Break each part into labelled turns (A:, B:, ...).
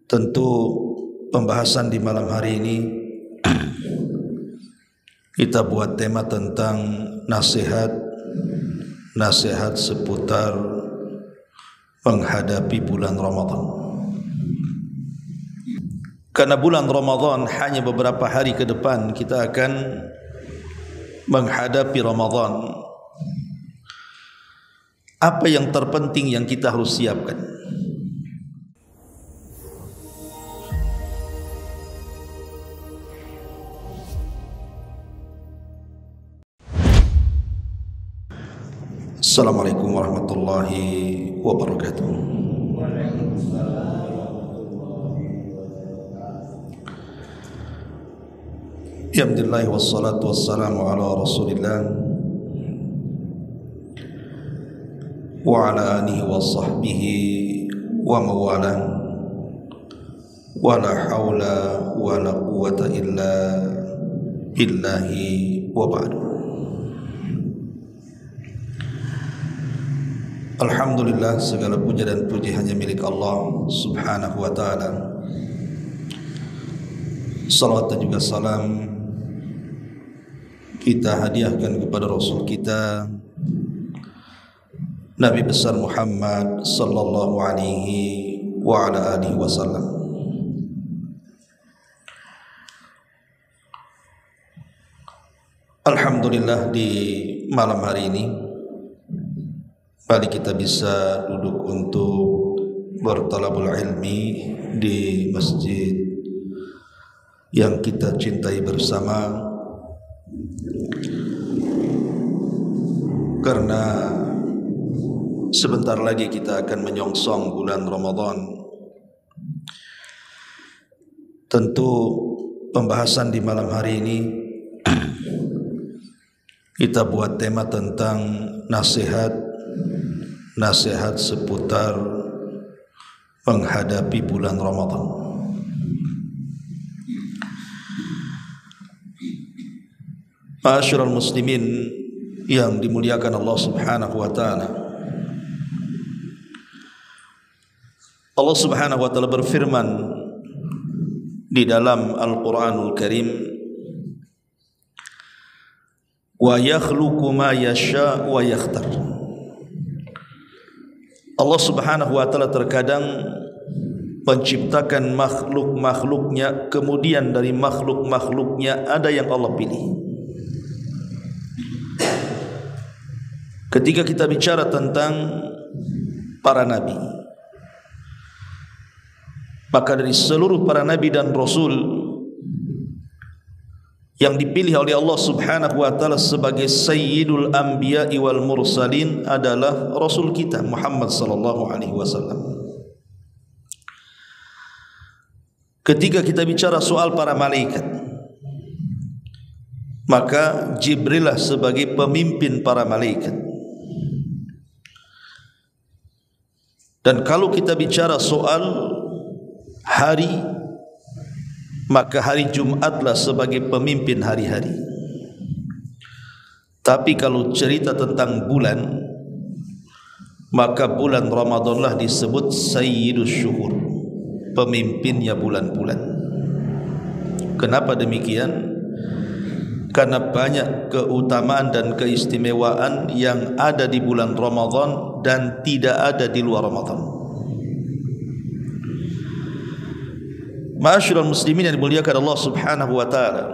A: Tentu pembahasan di malam hari ini kita buat tema tentang nasihat seputar menghadapi bulan Ramadan. Karena bulan Ramadan hanya beberapa hari ke depan kita akan menghadapi Ramadan. Apa yang terpenting yang kita harus siapkan? Assalamualaikum warahmatullahi wabarakatuh. Alhamdulillah wassalatu wassalamu ala Rasulillah wa ala alihi wa sahbihi wa mawalah wa la hawla wa la quwwata illa billahi wa ba'du. Alhamdulillah, segala puja dan puji hanya milik Allah subhanahu wa ta'ala. Salawat dan juga salam kita hadiahkan kepada Rasul kita Nabi besar Muhammad sallallahu alaihi wa ala alihi wasallam. Alhamdulillah, di malam hari ini kembali kita bisa duduk untuk bertalabul ilmi di masjid yang kita cintai bersama, karena sebentar lagi kita akan menyongsong bulan Ramadan. Tentu pembahasan di malam hari ini kita buat tema tentang nasihat seputar menghadapi bulan Ramadan. Ma'asyiral muslimin yang dimuliakan Allah subhanahu wa ta'ala. Allah subhanahu wa ta'ala berfirman di dalam Al-Quranul Karim, wa yakhluqu ma yasha wa yakhtar. Allah subhanahu wa ta'ala terkadang menciptakan makhluk-makhluknya, kemudian dari makhluk-makhluknya ada yang Allah pilih. Ketika kita bicara tentang para nabi, maka dari seluruh para nabi dan rasul yang dipilih oleh Allah subhanahu wa ta'ala sebagai sayyidul anbiya'i wal mursalin adalah Rasul kita Muhammad sallallahu alaihi wasallam. Ketika kita bicara soal para malaikat, maka Jibril lah sebagai pemimpin para malaikat. Dan kalau kita bicara soal hari, maka hari Jumatlah sebagai pemimpin hari-hari. Tapi kalau cerita tentang bulan, maka bulan Ramadanlah disebut Sayyidus Syuhur, pemimpinnya bulan-bulan. Kenapa demikian? Karena banyak keutamaan dan keistimewaan yang ada di bulan Ramadan dan tidak ada di luar Ramadan. Ma'asyiral muslimin yang dimuliakan Allah subhanahu wa ta'ala,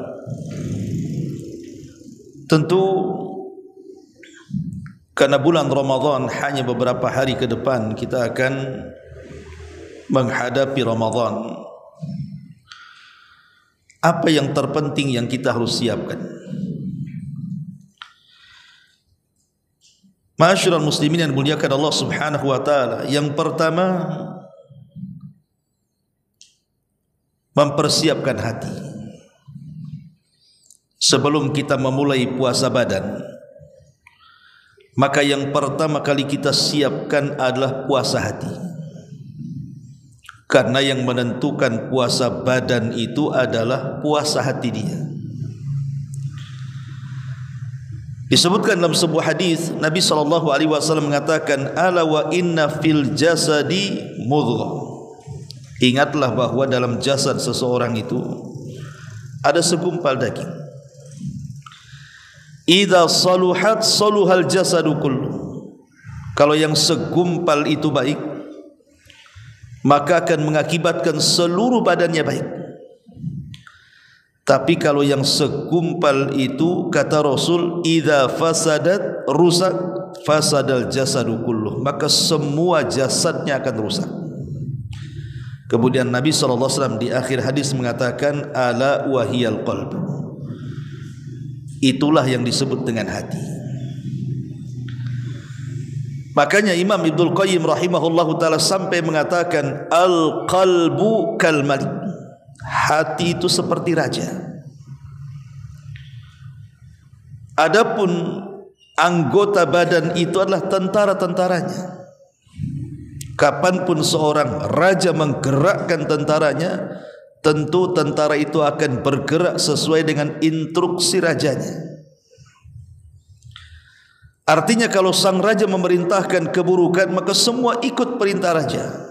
A: tentu karena bulan Ramadan hanya beberapa hari ke depan kita akan menghadapi Ramadan. Apa yang terpenting yang kita harus siapkan? Ma'asyiral muslimin yang dimuliakan Allah subhanahu wa ta'ala, yang pertama, mempersiapkan hati. Sebelum kita memulai puasa badan, maka yang pertama kali kita siapkan adalah puasa hati. Karena yang menentukan puasa badan itu adalah puasa hati dia. Disebutkan dalam sebuah hadis, Nabi SAW mengatakan, ala wa inna fil jasadi mudghah. Ingatlah bahwa dalam jasad seseorang itu ada segumpal daging. Idza saluhat saluhal jasadu kullu. Kalau yang segumpal itu baik, maka akan mengakibatkan seluruh badannya baik. Tapi kalau yang segumpal itu, kata Rasul, idza fasadat rusak fasadal jasadu kullu, maka semua jasadnya akan rusak. Kemudian Nabi SAW di akhir hadis mengatakan, ala wahiyal qalb, itulah yang disebut dengan hati. Makanya Imam Ibnul Qayyim rahimahullahu ta'ala sampai mengatakan, al-qalbu kal malik, hati itu seperti raja. Adapun anggota badan itu adalah tentara-tentaranya. Kapanpun seorang raja menggerakkan tentaranya, tentu tentara itu akan bergerak sesuai dengan instruksi rajanya. Artinya kalau sang raja memerintahkan keburukan, maka semua ikut perintah raja.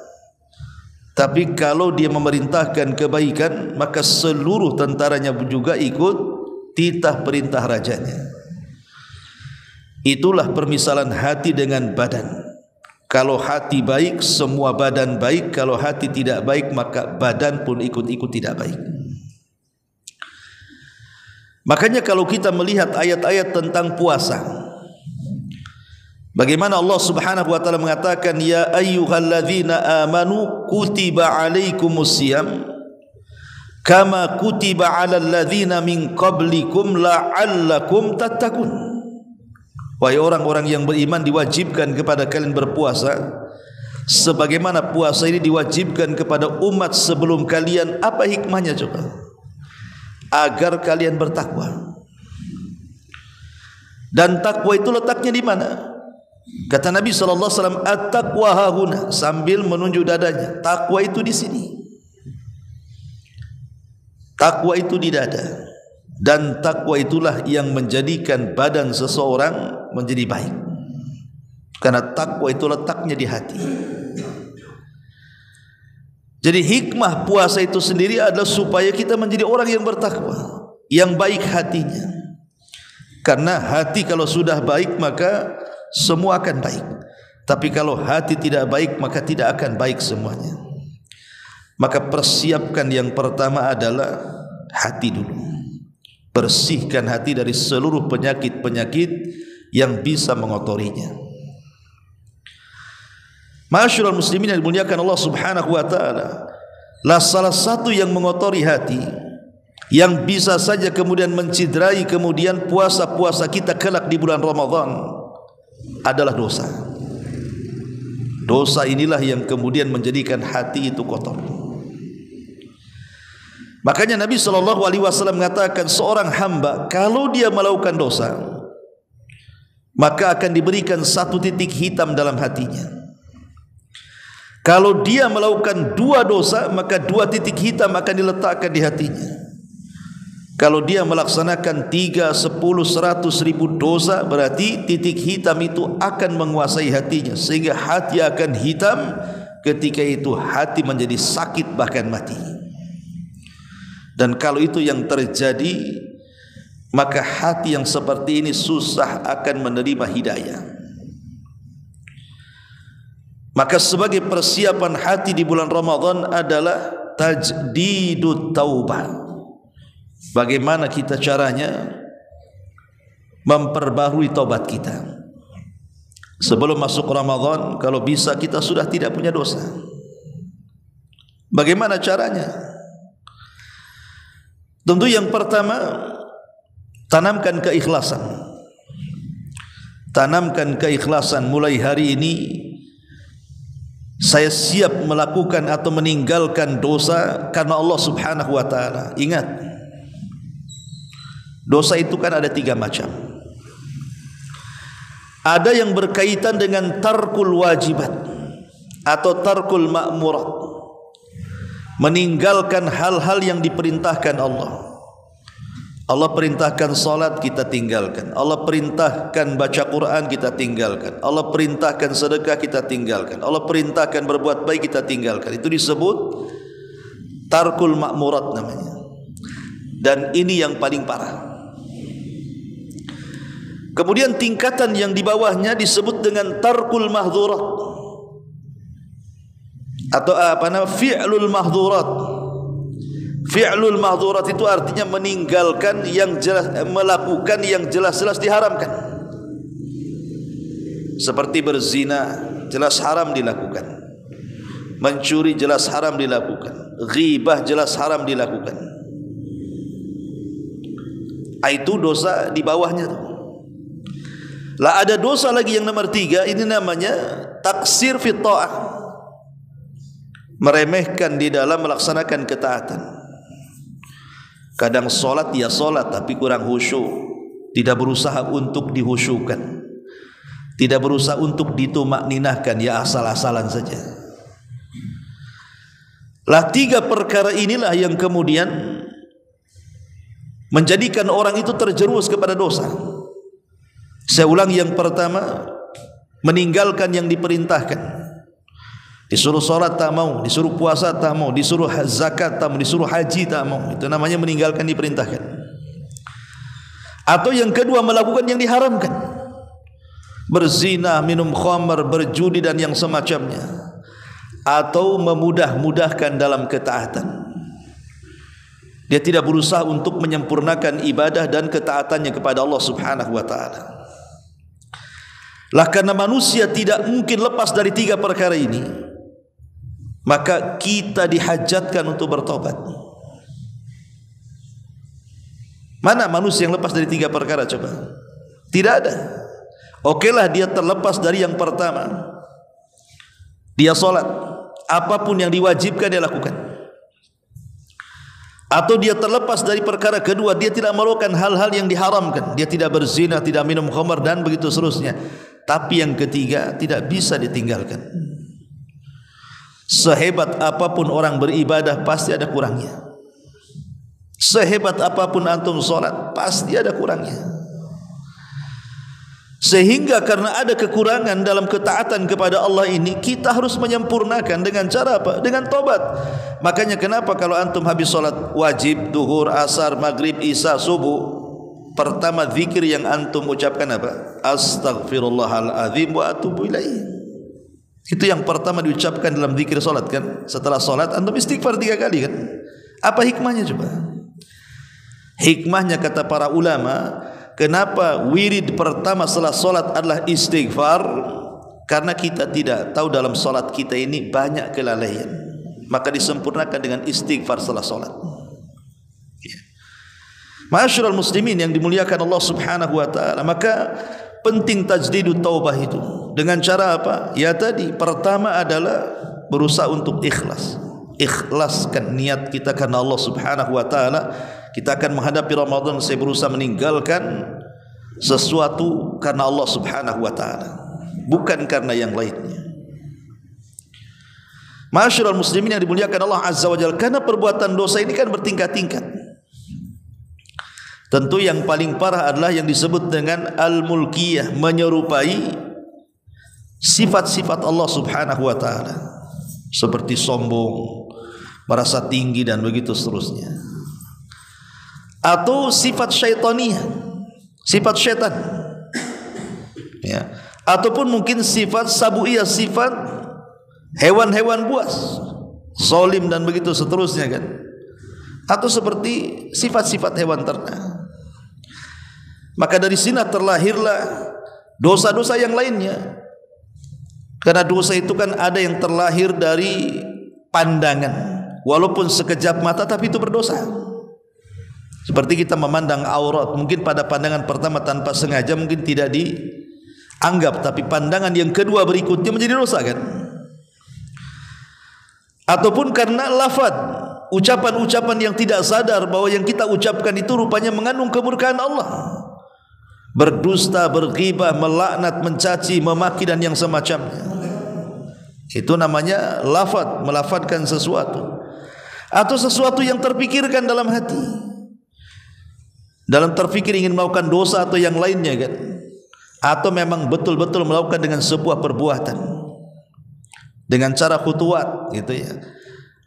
A: Tapi kalau dia memerintahkan kebaikan, maka seluruh tentaranya juga ikut titah perintah rajanya. Itulah permisalan hati dengan badan. Kalau hati baik, semua badan baik. Kalau hati tidak baik, maka badan pun ikut-ikut tidak baik. Makanya kalau kita melihat ayat-ayat tentang puasa, bagaimana Allah Subhanahu wa taala mengatakan, ya ayyuhalladzina amanu kutiba alaikumusiyam kama kutiba alal ladzina min qablikum la'allakum tattaqun. Wahai orang-orang yang beriman, diwajibkan kepada kalian berpuasa sebagaimana puasa ini diwajibkan kepada umat sebelum kalian. Apa hikmahnya coba? Agar kalian bertakwa. Dan takwa itu letaknya di mana? Kata Nabi SAW, at-taqwa hahuna, sambil menunjuk dadanya. Takwa itu di sini. Takwa itu di dada. Dan takwa itulah yang menjadikan badan seseorang menjadi baik. Karena takwa itu letaknya di hati. Jadi hikmah puasa itu sendiri adalah supaya kita menjadi orang yang bertakwa, yang baik hatinya. Karena hati kalau sudah baik, maka semua akan baik. Tapi kalau hati tidak baik, maka tidak akan baik semuanya. Maka persiapkan yang pertama adalah hati dulu. Bersihkan hati dari seluruh penyakit-penyakit yang bisa mengotorinya. Ma'asyiral muslimin yang dimuliakan Allah Subhanahu wa taala, lah salah satu yang mengotori hati, yang bisa saja kemudian menciderai kemudian puasa-puasa kita kelak di bulan Ramadan, adalah dosa. Dosa inilah yang kemudian menjadikan hati itu kotor. Makanya Nabi SAW mengatakan, seorang hamba kalau dia melakukan dosa, maka akan diberikan satu titik hitam dalam hatinya. Kalau dia melakukan dua dosa, maka dua titik hitam akan diletakkan di hatinya. Kalau dia melaksanakan 3, 10, 100 ribu dosa, berarti titik hitam itu akan menguasai hatinya, sehingga hati akan hitam. Ketika itu hati menjadi sakit bahkan mati. Dan kalau itu yang terjadi, maka hati yang seperti ini susah akan menerima hidayah. Maka sebagai persiapan hati di bulan Ramadan adalah tajdidut taubah. Bagaimana kita caranya memperbarui taubat kita? Sebelum masuk Ramadan, kalau bisa kita sudah tidak punya dosa. Bagaimana caranya? Tentu yang pertama, tanamkan keikhlasan. Tanamkan keikhlasan. Mulai hari ini saya siap melakukan atau meninggalkan dosa karena Allah Subhanahu wa taala. Ingat, dosa itu kan ada 3 macam. Ada yang berkaitan dengan tarkul wajibat atau tarkul ma'murat, meninggalkan hal-hal yang diperintahkan Allah. Allah perintahkan salat, kita tinggalkan. Allah perintahkan baca Quran, kita tinggalkan. Allah perintahkan sedekah, kita tinggalkan. Allah perintahkan berbuat baik, kita tinggalkan. Itu disebut tarkul ma'murat namanya. Dan ini yang paling parah. Kemudian tingkatan yang di bawahnya disebut dengan tarkul mahdzurat, atau fi'lul mahdzurat. Fi'lul mahdzurat itu artinya meninggalkan yang jelas, melakukan yang jelas-jelas diharamkan. Seperti berzina, jelas haram dilakukan. Mencuri jelas haram dilakukan. Ghibah jelas haram dilakukan. Itu dosa di bawahnya. Lah ada dosa lagi yang nomor 3, ini namanya taksir fi ta'ah, meremehkan di dalam melaksanakan ketaatan. Kadang solat ya solat tapi kurang khusyuk, tidak berusaha untuk dihusyukan, tidak berusaha untuk ditumakninahkan, ya asal-asalan saja. Lah 3 perkara inilah yang kemudian menjadikan orang itu terjerumus kepada dosa. Saya ulang, yang pertama, meninggalkan yang diperintahkan. Disuruh sholat tak mau, disuruh puasa tak mau, disuruh zakat tak mau, disuruh haji tak mau. Itu namanya meninggalkan diperintahkan. Atau yang kedua, melakukan yang diharamkan. Berzina, minum khamar, berjudi dan yang semacamnya. Atau memudah-mudahkan dalam ketaatan. Dia tidak berusaha untuk menyempurnakan ibadah dan ketaatannya kepada Allah Subhanahu wa ta'ala. Lah karena manusia tidak mungkin lepas dari 3 perkara ini, maka kita dihajatkan untuk bertobat. Mana manusia yang lepas dari 3 perkara coba? Tidak ada. Okelah dia terlepas dari yang pertama. Dia sholat, apapun yang diwajibkan dia lakukan. Atau dia terlepas dari perkara kedua, dia tidak melakukan hal-hal yang diharamkan. Dia tidak berzina, tidak minum khamar dan begitu seterusnya. Tapi yang ketiga tidak bisa ditinggalkan. Sehebat apapun orang beribadah pasti ada kurangnya. Sehebat apapun antum sholat pasti ada kurangnya. Sehingga karena ada kekurangan dalam ketaatan kepada Allah ini, kita harus menyempurnakan dengan cara apa? Dengan tobat. Makanya kenapa kalau antum habis sholat wajib, duhur, asar, maghrib, isya, subuh, pertama zikir yang antum ucapkan apa? Astaghfirullahaladzim wa atubu ilaih. Itu yang pertama diucapkan dalam zikir sholat kan. Setelah sholat antum istighfar 3 kali kan. Apa hikmahnya coba? Hikmahnya kata para ulama, kenapa wirid pertama setelah sholat adalah istighfar? Karena kita tidak tahu dalam sholat kita ini banyak kelalaian, maka disempurnakan dengan istighfar setelah sholat. Ma'asyiral muslimin yang dimuliakan Allah Subhanahu wa ta'ala, maka penting tajdidut taubah itu. Dengan cara apa? Ya tadi, pertama adalah berusaha untuk ikhlas. Ikhlaskan niat kita karena Allah Subhanahu wa ta'ala. Kita akan menghadapi Ramadan, saya berusaha meninggalkan sesuatu karena Allah Subhanahu wa ta'ala, bukan karena yang lainnya. Ma'asyiral muslimin yang dimuliakan Allah Azza wa Jalla, karena perbuatan dosa ini kan bertingkat-tingkat. Tentu yang paling parah adalah yang disebut dengan al-mulkiyah, menyerupai sifat-sifat Allah Subhanahu wa ta'ala, seperti sombong, merasa tinggi dan begitu seterusnya. Atau sifat syaitaniyah, sifat syaitan, ya. Ataupun mungkin sifat sabuiyah, sifat hewan-hewan buas, zolim dan begitu seterusnya kan. Atau seperti sifat-sifat hewan ternak. Maka dari sini terlahirlah dosa-dosa yang lainnya. Karena dosa itu kan ada yang terlahir dari pandangan, walaupun sekejap mata tapi itu berdosa. Seperti kita memandang aurat, mungkin pada pandangan pertama tanpa sengaja mungkin tidak dianggap, tapi pandangan yang kedua berikutnya menjadi dosa kan. Ataupun karena lafaz, ucapan-ucapan yang tidak sadar bahwa yang kita ucapkan itu rupanya mengandung kemurkaan Allah. Berdusta, berghibah, melaknat, mencaci, memaki dan yang semacamnya. Itu namanya lafaz, melafazkan sesuatu. Atau sesuatu yang terpikirkan dalam hati, dalam terfikir ingin melakukan dosa atau yang lainnya kan. Atau memang betul-betul melakukan dengan sebuah perbuatan, dengan cara khutuwat gitu ya.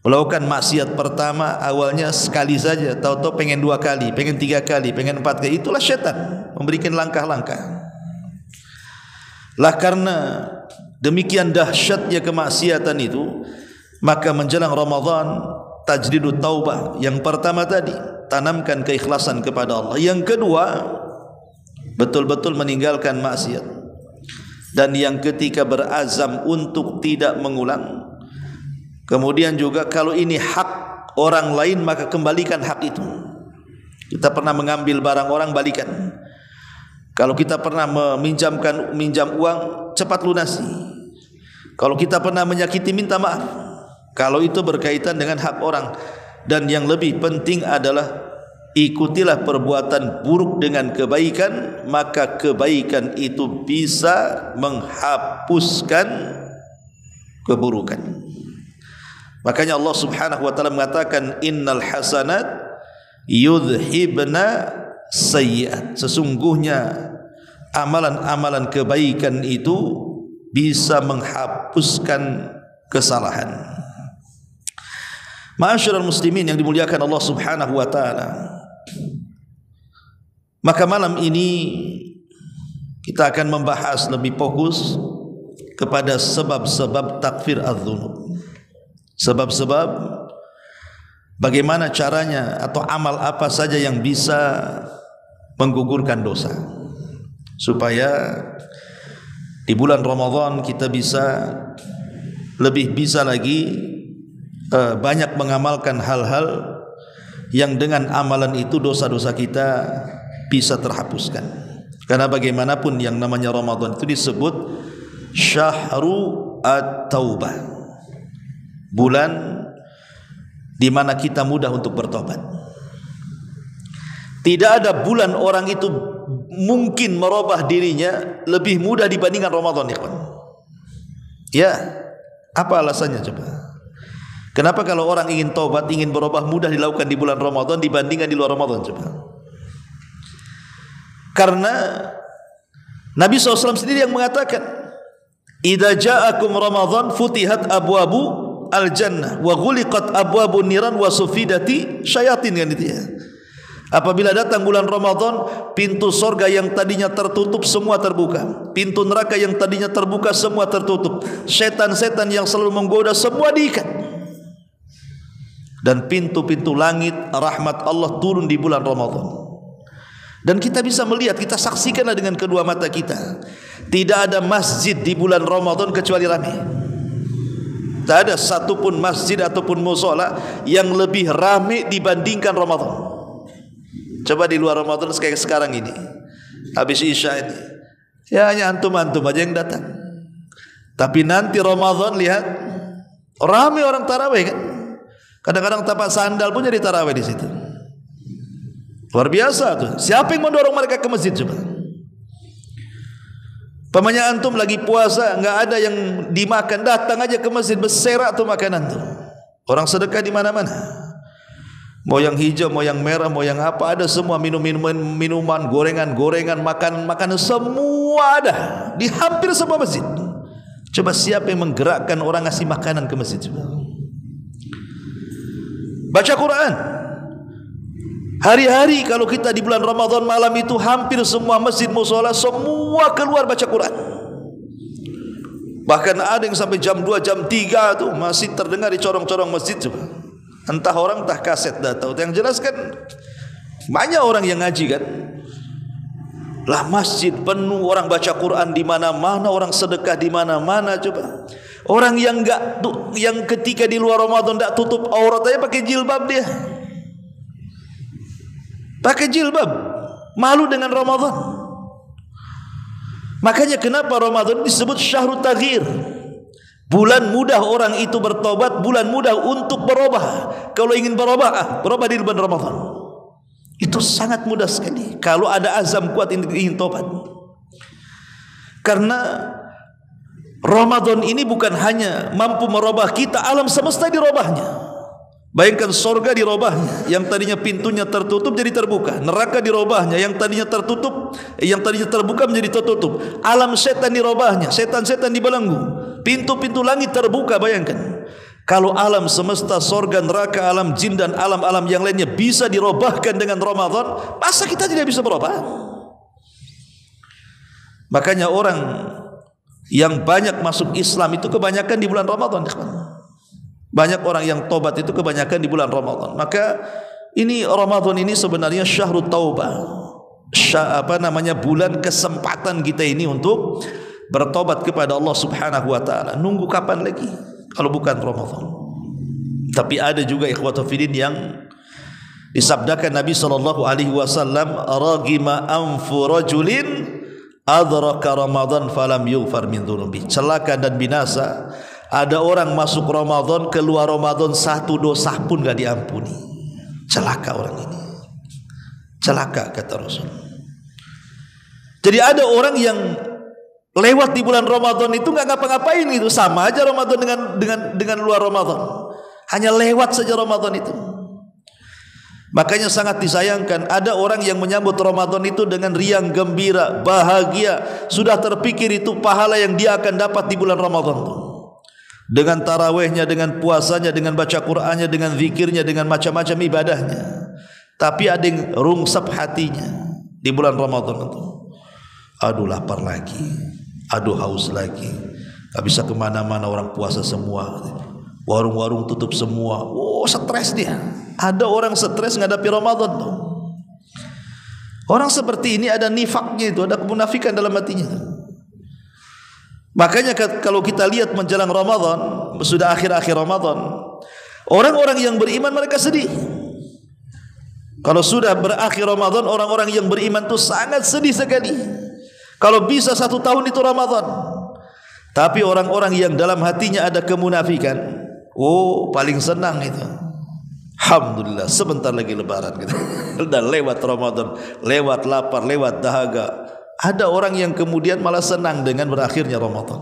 A: Melakukan maksiat pertama awalnya sekali saja, tahu-tahu pengen 2 kali, pengen 3 kali, pengen 4 kali. Itulah syaitan memberikan langkah-langkah. Lah karena demikian dahsyatnya kemaksiatan itu, maka menjelang Ramadan tajdidut taubah. Yang pertama tadi, tanamkan keikhlasan kepada Allah. Yang kedua, betul-betul meninggalkan maksiat. Dan yang ketiga, berazam untuk tidak mengulang. Kemudian juga kalau ini hak orang lain, maka kembalikan hak itu. Kita pernah mengambil barang orang, balikan. Kalau kita pernah minjam uang, cepat lunasi. Kalau kita pernah menyakiti, minta maaf. Kalau itu berkaitan dengan hak orang. Dan yang lebih penting adalah ikutilah perbuatan buruk dengan kebaikan, maka kebaikan itu bisa menghapuskan keburukan. Makanya Allah Subhanahu wa taala mengatakan innal hasanat yudhibna sayyi'at. Sesungguhnya amalan-amalan kebaikan itu bisa menghapuskan kesalahan. Ma'asyiral muslimin yang dimuliakan Allah Subhanahu wa taala. Maka malam ini kita akan membahas lebih fokus kepada sebab-sebab takfir adz-dzunub. Sebab-sebab bagaimana caranya atau amal apa saja yang bisa menggugurkan dosa, supaya di bulan Ramadan kita bisa lebih bisa lagi banyak mengamalkan hal-hal yang dengan amalan itu dosa-dosa kita bisa terhapuskan. Karena bagaimanapun yang namanya Ramadan itu disebut syahru at-taubah, bulan di mana kita mudah untuk bertobat. Tidak ada bulan orang itu mungkin merubah dirinya lebih mudah dibandingkan Ramadan, ikhwan. Ya, apa alasannya coba? Kenapa kalau orang ingin tobat, ingin berubah, mudah dilakukan di bulan Ramadan dibandingkan di luar Ramadan coba? Karena Nabi SAW sendiri yang mengatakan, idza ja'akum Ramadan futihat abwabu al-jannah wa ghuliqat abwabun niran wa sufidati syayatin, kan itu ya. Apabila datang bulan Ramadan, pintu sorga yang tadinya tertutup semua terbuka, pintu neraka yang tadinya terbuka semua tertutup, setan-setan yang selalu menggoda semua diikat, dan pintu-pintu langit rahmat Allah turun di bulan Ramadan. Dan kita bisa melihat, kita saksikanlah dengan kedua mata kita, tidak ada masjid di bulan Ramadan kecuali ramai. Tak ada satupun masjid ataupun musola yang lebih ramai dibandingkan Ramadan. Coba di luar Ramadan kayak sekarang ini, habis Isya ini, ya hanya antum-antum aja yang datang. Tapi nanti Ramadan lihat, ramai orang tarawih kan. Kadang-kadang tapak sandal pun jadi tarawih di situ. Luar biasa tuh. Siapa yang mendorong mereka ke masjid coba? Pemanya antum lagi puasa, nggak ada yang dimakan, datang aja ke masjid, berserak tuh makanan tuh. Orang sedekah di mana-mana. Mau yang hijau, mau yang merah, mau yang apa, ada semua. Minuman, gorengan, makanan semua ada di hampir semua masjid. Coba siapa yang menggerakkan orang ngasih makanan ke masjid coba? Baca Quran. Hari-hari kalau kita di bulan Ramadan malam itu hampir semua masjid musola semua keluar baca Quran. Bahkan ada yang sampai jam 2, jam 3 tuh masih terdengar di corong-corong masjid coba. Entah orang entah kaset dah tahu. Yang jelas kan banyak orang yang ngaji kan. Lah masjid penuh orang baca Quran di mana-mana, orang sedekah di mana-mana coba. Orang yang enggak yang ketika di luar Ramadan enggak tutup aurat aja pakai jilbab dia. Pakai jilbab, malu dengan Ramadan. Makanya kenapa Ramadan disebut syahrut taghir? Bulan mudah orang itu bertobat, bulan mudah untuk berubah. Kalau ingin berubah, berubah di bulan Ramadan. Itu sangat mudah sekali kalau ada azam kuat ingin tobat. Karena Ramadan ini bukan hanya mampu merubah kita, alam semesta dirubahnya. Bayangkan sorga dirubahnya, yang tadinya pintunya tertutup jadi terbuka. Neraka dirubahnya, yang tadinya tertutup, yang tadinya terbuka menjadi tertutup. Alam setan dirubahnya, setan-setan dibelenggu. Pintu-pintu langit terbuka, bayangkan. Kalau alam semesta, sorga, neraka, alam jin dan alam-alam yang lainnya bisa dirobahkan dengan Ramadan, masa kita tidak bisa berubah? Makanya orang yang banyak masuk Islam itu kebanyakan di bulan Ramadan. Banyak orang yang tobat itu kebanyakan di bulan Ramadan. Maka ini Ramadan ini sebenarnya syahrut taubah. Bulan kesempatan kita ini untuk bertobat kepada Allah Subhanahu wa taala. Nunggu kapan lagi kalau bukan Ramadan? Tapi ada juga ikhwatul fillah yang disabdakan Nabi sallallahu alaihi wasallam, ragima anfu rajulin adraka Ramadan falam yughfar min dzunubi. Celaka dan binasa ada orang masuk Ramadan, keluar Ramadan satu dosa pun enggak diampuni. Celaka orang ini. Celaka kata Rasul. Jadi ada orang yang lewat di bulan Ramadan itu enggak ngapa-ngapain gitu, sama aja Ramadan dengan luar Ramadan. Hanya lewat saja Ramadan itu. Makanya sangat disayangkan ada orang yang menyambut Ramadan itu dengan riang gembira, bahagia, sudah terpikir itu pahala yang dia akan dapat di bulan Ramadan itu. Dengan tarawihnya, dengan puasanya, dengan baca Qur'annya, dengan zikirnya, dengan macam-macam ibadahnya. Tapi ada yang rungsap hatinya di bulan Ramadan itu. Aduh lapar lagi, aduh haus lagi, gak bisa kemana-mana, orang puasa semua, warung-warung tutup semua. Oh, stres dia. Ada orang stres menghadapi Ramadan tuh. Orang seperti ini ada nifaknya itu, ada kemunafikan dalam hatinya. Makanya kalau kita lihat menjelang Ramadan, sudah akhir-akhir Ramadan, orang-orang yang beriman mereka sedih. Kalau sudah berakhir Ramadan, orang-orang yang beriman itu sangat sedih sekali. Kalau bisa 1 tahun itu Ramadan. Tapi orang-orang yang dalam hatinya ada kemunafikan, oh paling senang itu. Alhamdulillah sebentar lagi lebaran gitu. Sudah lewat Ramadan, lewat lapar, lewat dahaga. Ada orang yang kemudian malah senang dengan berakhirnya Ramadan.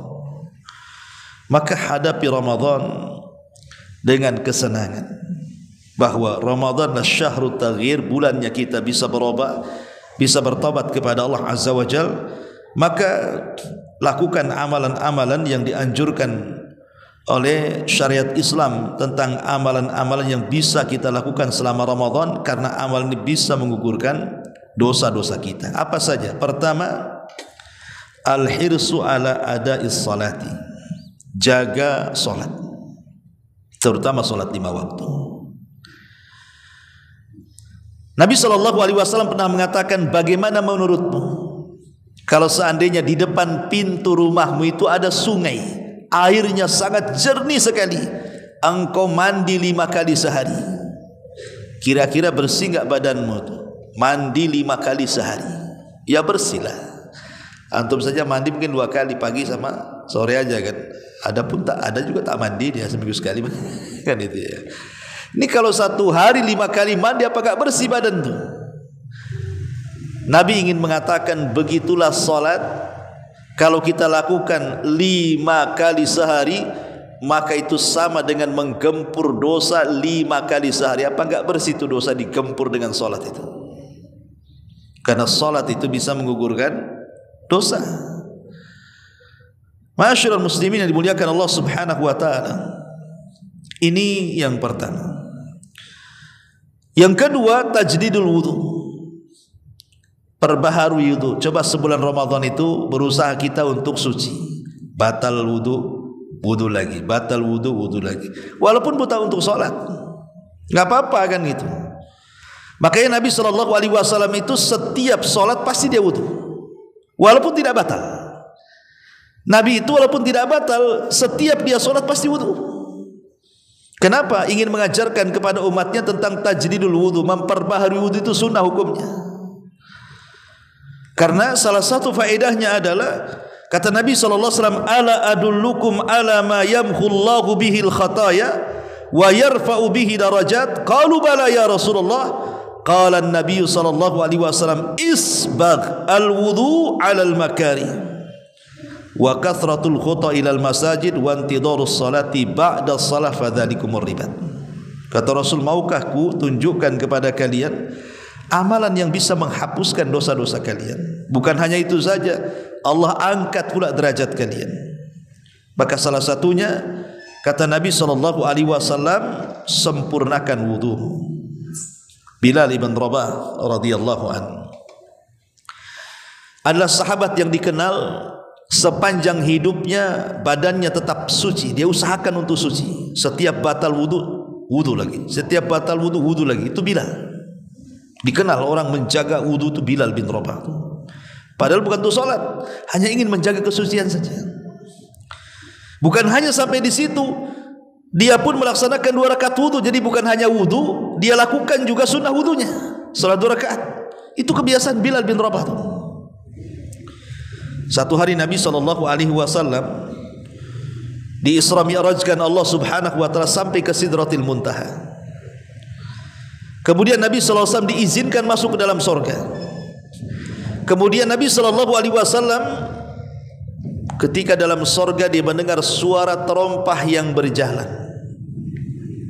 A: Maka hadapi Ramadan dengan kesenangan, bahwa Ramadan adalah syahrut taghyir, bulannya kita bisa berubah, bisa bertobat kepada Allah Azza wa Jalla. Maka lakukan amalan-amalan yang dianjurkan oleh syariat Islam tentang amalan-amalan yang bisa kita lakukan selama Ramadan, karena amalan ini bisa menggugurkan dosa-dosa kita. Apa saja? Pertama, al-hirsu ala ada'is salati. Jaga salat, terutama salat 5 waktu. Nabi SAW pernah mengatakan, bagaimana menurutmu kalau seandainya di depan pintu rumahmu itu ada sungai, airnya sangat jernih sekali, engkau mandi 5 kali sehari, kira-kira bersih enggak badanmu itu? Mandi 5 kali sehari, ya bersihlah. Antum saja mandi mungkin 2 kali, pagi sama sore aja kan. Ada pun tak ada juga tak mandi dia seminggu sekali kan itu ya. Ini kalau 1 hari 5 kali mandi, apa enggak bersih badan tuh? Nabi ingin mengatakan begitulah salat. Kalau kita lakukan 5 kali sehari, maka itu sama dengan menggempur dosa 5 kali sehari. Apa enggak bersih itu dosa digempur dengan salat itu? Karena salat itu bisa menggugurkan dosa. Ma'asyiral muslimin yang dimuliakan Allah Subhanahu wa taala. Ini yang pertama. Yang kedua, tajdidul wudu. Perbaharui wudu. Coba sebulan Ramadan itu berusaha kita untuk suci. Batal wudu, wudu lagi. Batal wudu, wudu lagi. Walaupun buta untuk salat, enggak apa-apa kan gitu. Makanya Nabi SAW itu setiap salat pasti dia wudu, walaupun tidak batal. Nabi itu walaupun tidak batal, setiap dia salat pasti wudu. Kenapa? Ingin mengajarkan kepada umatnya tentang tajdidul wudu, memperbaharui wudu itu sunnah hukumnya. Karena salah satu faedahnya adalah, kata Nabi SAW, ala adullukum ala ma yamhullahu bihil khataya wa yarfa'u bihi darajat. Qalu bala ya Rasulullah. Qala an-nabiy sallallahu alaihi wasallam, isbagh al-wudu 'ala al-makari wa kathratul khuta ila al-masajid wa intidharus salati ba'da shalah fadzalikumur ribat. Kata Rasul, maukah ku tunjukkan kepada kalian amalan yang bisa menghapuskan dosa-dosa kalian? Bukan hanya itu saja, Allah angkat pula derajat kalian. Maka salah satunya Kata Nabi SAW, sempurnakan wudu. Bilal ibn Rabah radhiyallahu anhu adalah sahabat yang dikenal sepanjang hidupnya badannya tetap suci. Dia usahakan untuk suci. Setiap batal wudu, wudu lagi. Setiap batal wudu, wudu lagi. Itu Bilal. Dikenal orang menjaga wudu itu Bilal bin Rabah. Padahal bukan untuk salat, hanya ingin menjaga kesucian saja. Bukan hanya sampai di situ, dia pun melaksanakan 2 rakaat wudu. Jadi bukan hanya wudu, dia lakukan juga sunnah wudunya, salat 2 rakaat. Itu kebiasaan Bilal bin Rabah itu. Satu hari Nabi SAW di Isra Mi'rajkan Allah Subhanahu wa taala sampai ke Sidratil Muntaha. Kemudian Nabi SAW diizinkan masuk ke dalam surga. Kemudian Nabi SAW ketika dalam surga dia mendengar suara terompah yang berjalan,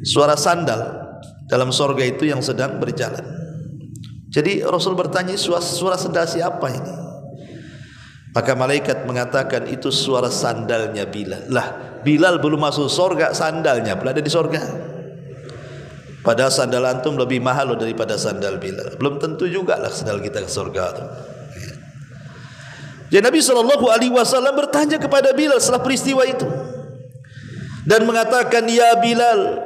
A: suara sandal dalam surga itu yang sedang berjalan. Jadi Rasul bertanya, suara sandal siapa ini? Maka malaikat mengatakan itu suara sandalnya Bilal. Lah, Bilal belum masuk surga, sandalnya pula ada di surga. Padahal sandal antum lebih mahal daripada sandal Bilal. Belum tentu juga lah sandal kita ke surga itu. Jadi Nabi SAW bertanya kepada Bilal setelah peristiwa itu dan mengatakan, ya Bilal,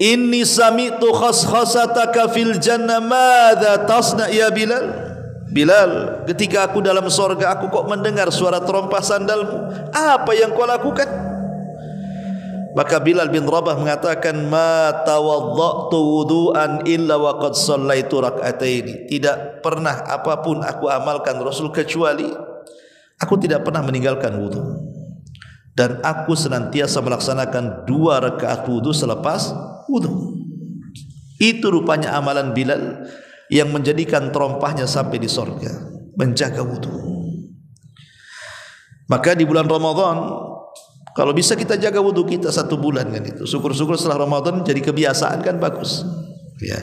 A: inni sami'tu khaskhasataka fil jannah, madza tasna ya Bilal? Bilal, ketika aku dalam surga, aku kok mendengar suara terompah sandalmu. Apa yang kau lakukan? Maka Bilal bin Rabah mengatakan, ma tawadda'tu wudu'an illa wa qad shallaitu rak'ataini. Tidak pernah apapun aku amalkan Rasul kecuali aku tidak pernah meninggalkan wudu, dan aku senantiasa melaksanakan 2 rakaat wudu selepas wudu. Itu rupanya amalan Bilal yang menjadikan terompahnya sampai di surga, menjaga wudu. Maka di bulan Ramadan, kalau bisa kita jaga wudu kita 1 bulan kan itu. Syukur-syukur setelah Ramadan jadi kebiasaan kan bagus. Ya.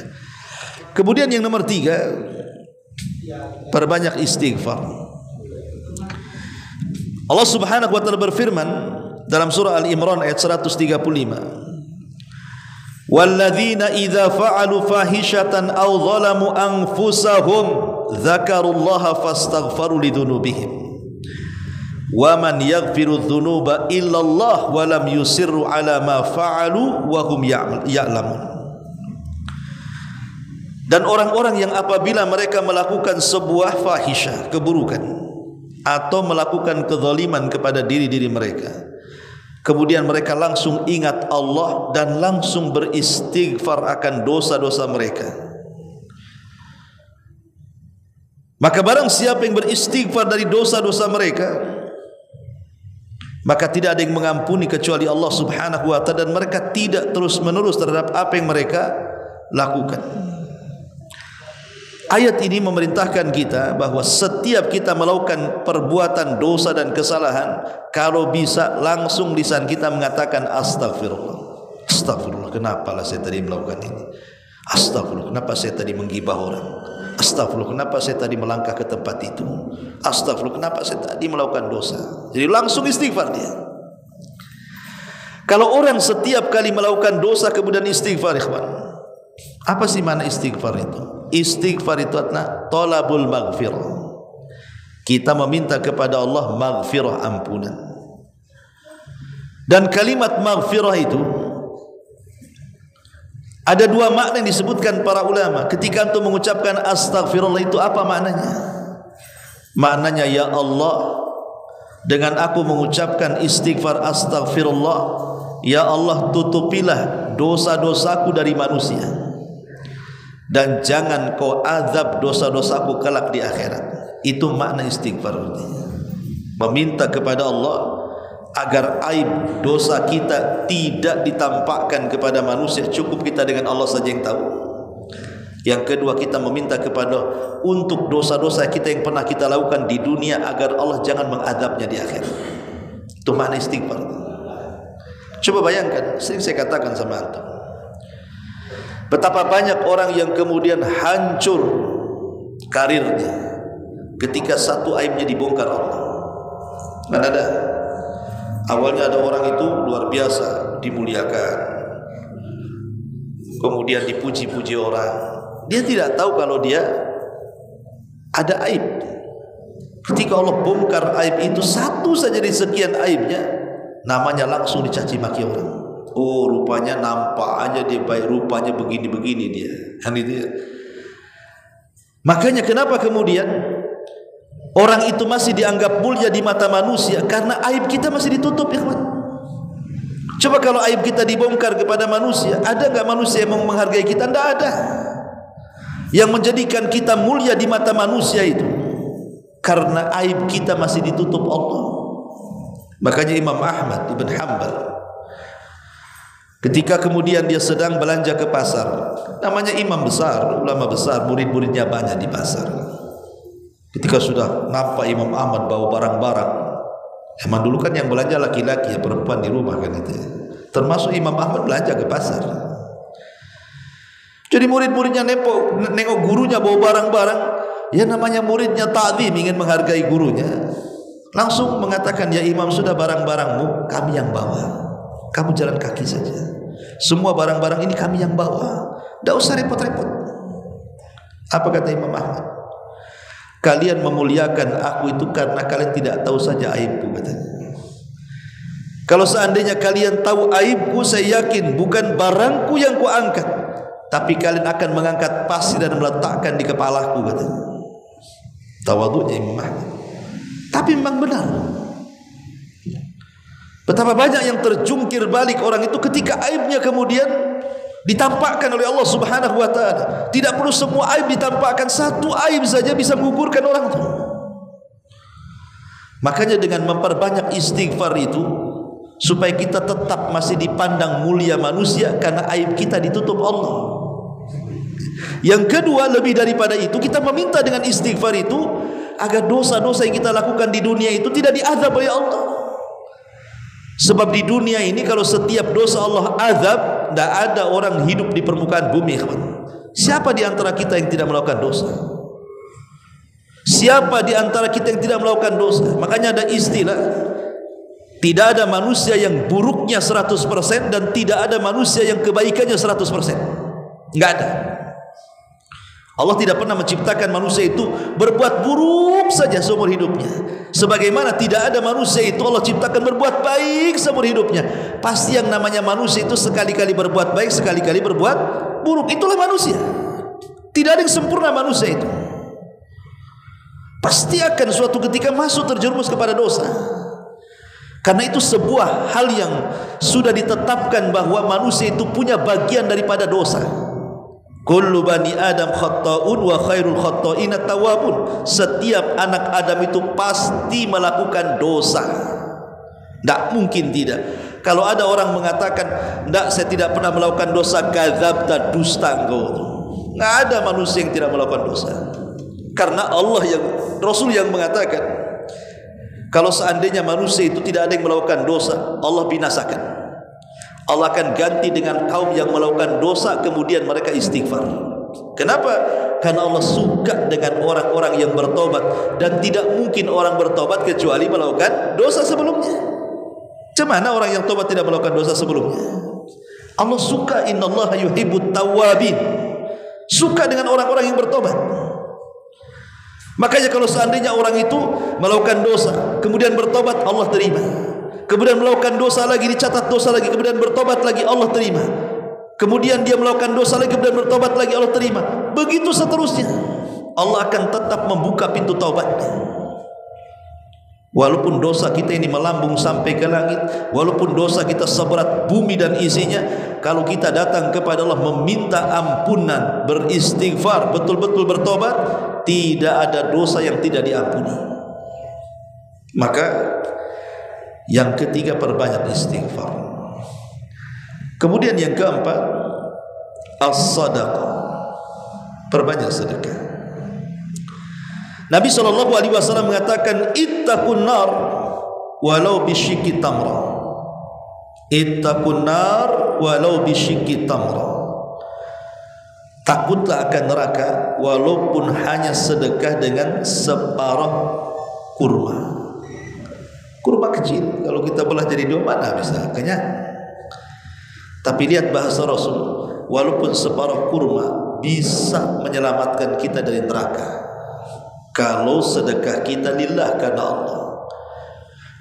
A: Kemudian yang nomor 3, perbanyak istighfar. Allah Subhanahu wa taala berfirman dalam surah Al-Imran ayat 135. Walladzina idza fa'alu fahishatan aw zalamu anfusahum dzakarullaha fastaghfaru lidzunubihim wa man yaghfiru dzunuba illallah wa lam yusirru ala ma fa'alu wa hum ya'lamun. Dan orang-orang yang apabila mereka melakukan sebuah fahisyah, keburukan, atau melakukan kezaliman kepada diri-diri mereka, kemudian mereka langsung ingat Allah dan langsung beristighfar akan dosa-dosa mereka, maka barang siapa yang beristighfar dari dosa-dosa mereka, maka tidak ada yang mengampuni kecuali Allah Subhanahu wa ta'ala, dan mereka tidak terus-menerus terhadap apa yang mereka lakukan. Ayat ini memerintahkan kita bahwa setiap kita melakukan perbuatan dosa dan kesalahan, kalau bisa langsung lisan kita mengatakan astagfirullah. Astagfirullah, kenapalah saya tadi melakukan ini? Astagfirullah, kenapa saya tadi menggibah orang? Astagfirullah, kenapa saya tadi melangkah ke tempat itu? Astagfirullah, kenapa saya tadi melakukan dosa? Jadi langsung istighfar dia. Kalau orang setiap kali melakukan dosa kemudian istighfar, ikhwan, apa sih makna istighfar itu? Istighfar itu adalah talabul maghfirah. Kita meminta kepada Allah maghfirah, ampunan. Dan kalimat maghfirah itu ada 2 makna yang disebutkan para ulama. Ketika antum mengucapkan astaghfirullah itu apa maknanya? Maknanya, ya Allah, dengan aku mengucapkan istighfar astaghfirullah, ya Allah, tutupilah dosa-dosaku dari manusia, dan jangan kau azab dosa-dosaku kelak di akhirat. Itu makna istighfar. Meminta kepada Allah agar aib dosa kita tidak ditampakkan kepada manusia, cukup kita dengan Allah saja yang tahu. Yang kedua, kita meminta kepada untuk dosa-dosa kita yang pernah kita lakukan di dunia, agar Allah jangan mengadabnya di akhirat. Itu makna istighfar. Coba bayangkan, sering saya katakan sama antum, betapa banyak orang yang kemudian hancur karirnya ketika satu aibnya dibongkar Allah. Kan ada, awalnya ada orang itu luar biasa, dimuliakan, kemudian dipuji-puji orang. Dia tidak tahu kalau dia ada aib. Ketika Allah bongkar aib itu, satu saja dari sekian aibnya, namanya langsung dicaci maki orang. Oh, rupanya nampak aja dia baik, rupanya begini-begini dia. Kan itu ya. Makanya kenapa kemudian orang itu masih dianggap mulia di mata manusia? Karena aib kita masih ditutup, ikhwan. Coba kalau aib kita dibongkar kepada manusia, ada enggak manusia yang mau menghargai kita? Tidak ada. Yang menjadikan kita mulia di mata manusia itu karena aib kita masih ditutup Allah. Makanya Imam Ahmad ibn Hanbal, ketika kemudian dia sedang belanja ke pasar, namanya imam besar, ulama besar, murid-muridnya banyak di pasar. Ketika sudah nampak Imam Ahmad bawa barang-barang, emang dulu kan yang belanja laki-laki, ya perempuan di rumah kan itu ya. Termasuk Imam Ahmad belanja ke pasar. Jadi murid-muridnya nengok gurunya bawa barang-barang, ya namanya muridnya ta'zim, ingin menghargai gurunya. Langsung mengatakan, ya imam, sudah barang-barangmu kami yang bawa, kamu jalan kaki saja. Semua barang-barang ini kami yang bawa, tidak usah repot-repot. Apa kata Imam Ahmad? Kalian memuliakan aku itu karena kalian tidak tahu saja aibku, katanya. Kalau seandainya kalian tahu aibku, saya yakin bukan barangku yang kuangkat, tapi kalian akan mengangkat pasir dan meletakkan di kepalaku, katanya. Tawadhu'nya Imam Ahmad. Tapi memang benar. Betapa banyak yang terjungkir balik orang itu ketika aibnya kemudian ditampakkan oleh Allah Subhanahu wa taala. Tidak perlu semua aib ditampakkan, satu aib saja bisa menggugurkan orang itu. Makanya dengan memperbanyak istighfar itu supaya kita tetap masih dipandang mulia manusia karena aib kita ditutup Allah. Yang kedua, lebih daripada itu, kita meminta dengan istighfar itu agar dosa-dosa yang kita lakukan di dunia itu tidak diazab oleh Allah. Sebab di dunia ini kalau setiap dosa Allah azab, tidak ada orang hidup di permukaan bumi. Siapa di antara kita yang tidak melakukan dosa? Siapa di antara kita yang tidak melakukan dosa? Makanya ada istilah, tidak ada manusia yang buruknya 100% dan tidak ada manusia yang kebaikannya 100%. Enggak ada. Allah tidak pernah menciptakan manusia itu berbuat buruk saja seumur hidupnya. Sebagaimana tidak ada manusia itu Allah ciptakan berbuat baik seumur hidupnya. Pasti yang namanya manusia itu sekali-kali berbuat baik, sekali-kali berbuat buruk. Itulah manusia. Tidak ada yang sempurna manusia itu. Pasti akan suatu ketika masuk terjerumus kepada dosa. Karena itu sebuah hal yang sudah ditetapkan bahwa manusia itu punya bagian daripada dosa. Kullu bani Adam khatta'un wa khairul khatta'ina tawwabun. Setiap anak Adam itu pasti melakukan dosa. Tidak mungkin tidak. Kalau ada orang mengatakan, tidak, saya tidak pernah melakukan dosa, kadzabta, dusta engkau. Tidak ada manusia yang tidak melakukan dosa. Karena Allah yang, Rasul yang mengatakan, kalau seandainya manusia itu tidak ada yang melakukan dosa, Allah binasakan. Allah akan ganti dengan kaum yang melakukan dosa kemudian mereka istighfar. Kenapa? Karena Allah suka dengan orang-orang yang bertobat, dan tidak mungkin orang bertobat kecuali melakukan dosa sebelumnya. Cemana orang yang tobat tidak melakukan dosa sebelumnya? Allah suka, innallaha yuhibbut tawwabin. Suka dengan orang-orang yang bertobat. Makanya kalau seandainya orang itu melakukan dosa kemudian bertobat, Allah terima. Kemudian melakukan dosa lagi, dicatat dosa lagi, kemudian bertobat lagi, Allah terima. Kemudian dia melakukan dosa lagi, kemudian bertobat lagi, Allah terima. Begitu seterusnya. Allah akan tetap membuka pintu taubatnya. Walaupun dosa kita ini melambung sampai ke langit, walaupun dosa kita seberat bumi dan isinya, kalau kita datang kepada Allah meminta ampunan, beristighfar, betul-betul bertobat, tidak ada dosa yang tidak diampuni. Maka yang ketiga, perbanyak istighfar. Kemudian yang keempat, as-sadaqah, perbanyak sedekah. Nabi SAW mengatakan, ittaqun nar walau bisyikki tamra. Ittaqun nar walau bisyikki tamra. Takutlah akan neraka walaupun hanya sedekah dengan separuh kurma. Kurma kecil, kalau kita belah jadi dua, mana bisa kenyang. Tapi lihat bahasa Rasul, walaupun separuh kurma bisa menyelamatkan kita dari neraka kalau sedekah kita lillah, karena Allah.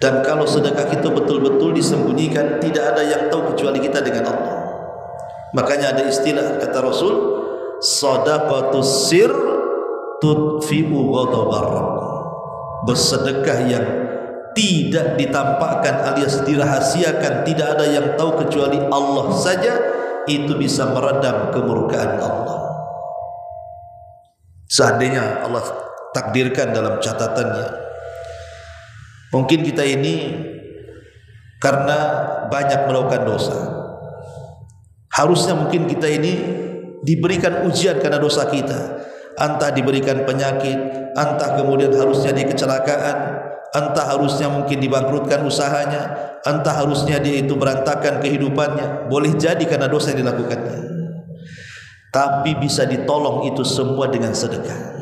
A: Dan kalau sedekah kita betul-betul disembunyikan, tidak ada yang tahu kecuali kita dengan Allah. Makanya ada istilah kata Rasul, shadaqatus sir tudfi'u ghadabar rabb. Bersedekah yang tidak ditampakkan alias dirahasiakan, tidak ada yang tahu kecuali Allah saja, itu bisa meredam kemurkaan Allah. Seandainya Allah takdirkan dalam catatannya, mungkin kita ini karena banyak melakukan dosa, harusnya mungkin kita ini diberikan ujian karena dosa kita, entah diberikan penyakit, entah kemudian harusnya dia kecelakaan, entah harusnya mungkin dibangkrutkan usahanya, entah harusnya dia itu berantakan kehidupannya. Boleh jadi karena dosa yang dilakukannya, tapi bisa ditolong itu semua dengan sedekah.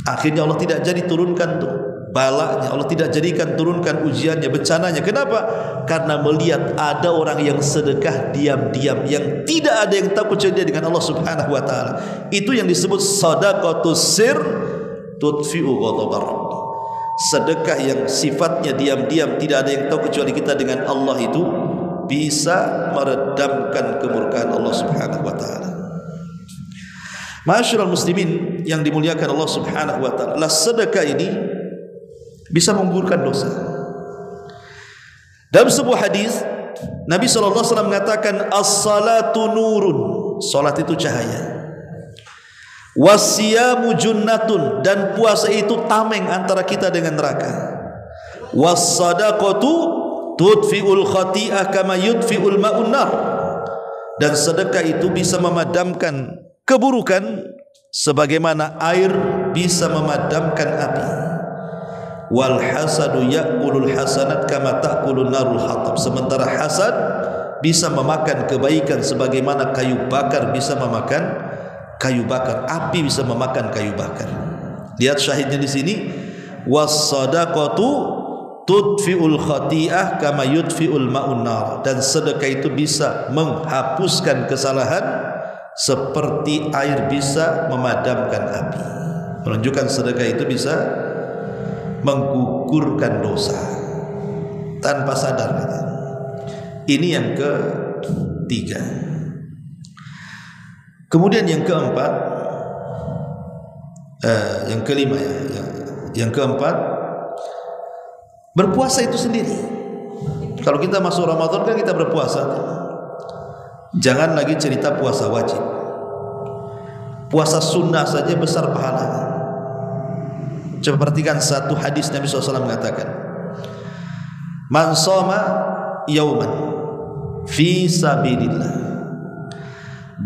A: Akhirnya Allah tidak jadi turunkan tuh balanya, Allah tidak jadikan turunkan ujiannya, bencananya. Kenapa? Karena melihat ada orang yang sedekah diam-diam, yang tidak ada yang tahu kecuali dia dengan Allah Subhanahu wa taala. Itu yang disebut shadaqatus sir tudfi'u ghadabar rabb. Sedekah yang sifatnya diam-diam, tidak ada yang tahu kecuali kita dengan Allah, itu bisa meredamkan kemurkaan Allah Subhanahu wa taala. Ma'asyiral muslimin yang dimuliakan Allah Subhanahu wa taala, sedekah ini bisa menggugurkan dosa. Dalam sebuah hadis Nabi SAW mengatakan, as-salatu nurun, salat itu cahaya, was-siyamu junnatun, dan puasa itu tameng antara kita dengan neraka, was-sadaqatu tudfi'ul khati'ah kama yudfi'ul ma'un nar, dan sedekah itu bisa memadamkan keburukan sebagaimana air bisa memadamkan api. Wal hasadu ya'kulul hasanat kama ta'kulun narul hatab, sementara hasad bisa memakan kebaikan sebagaimana kayu bakar bisa memakan kayu bakar, api bisa memakan kayu bakar. Lihat syahidnya di sini, was-sadaqatu tudfi'ul khati'ah kama yudfi'ul ma'un nar, dan sedekah itu bisa menghapuskan kesalahan seperti air bisa memadamkan api. Menunjukkan sedekah itu bisa menggugurkan dosa tanpa sadar. Ini yang ketiga. Kemudian yang keempat, yang kelima ya, yang keempat, berpuasa itu sendiri. Kalau kita masuk Ramadan kan kita berpuasa. Jangan lagi cerita puasa wajib. Puasa sunnah saja besar pahalanya. Coba perhatikan satu hadis Nabi SAW mengatakan, man shoma yauman fi sabilillah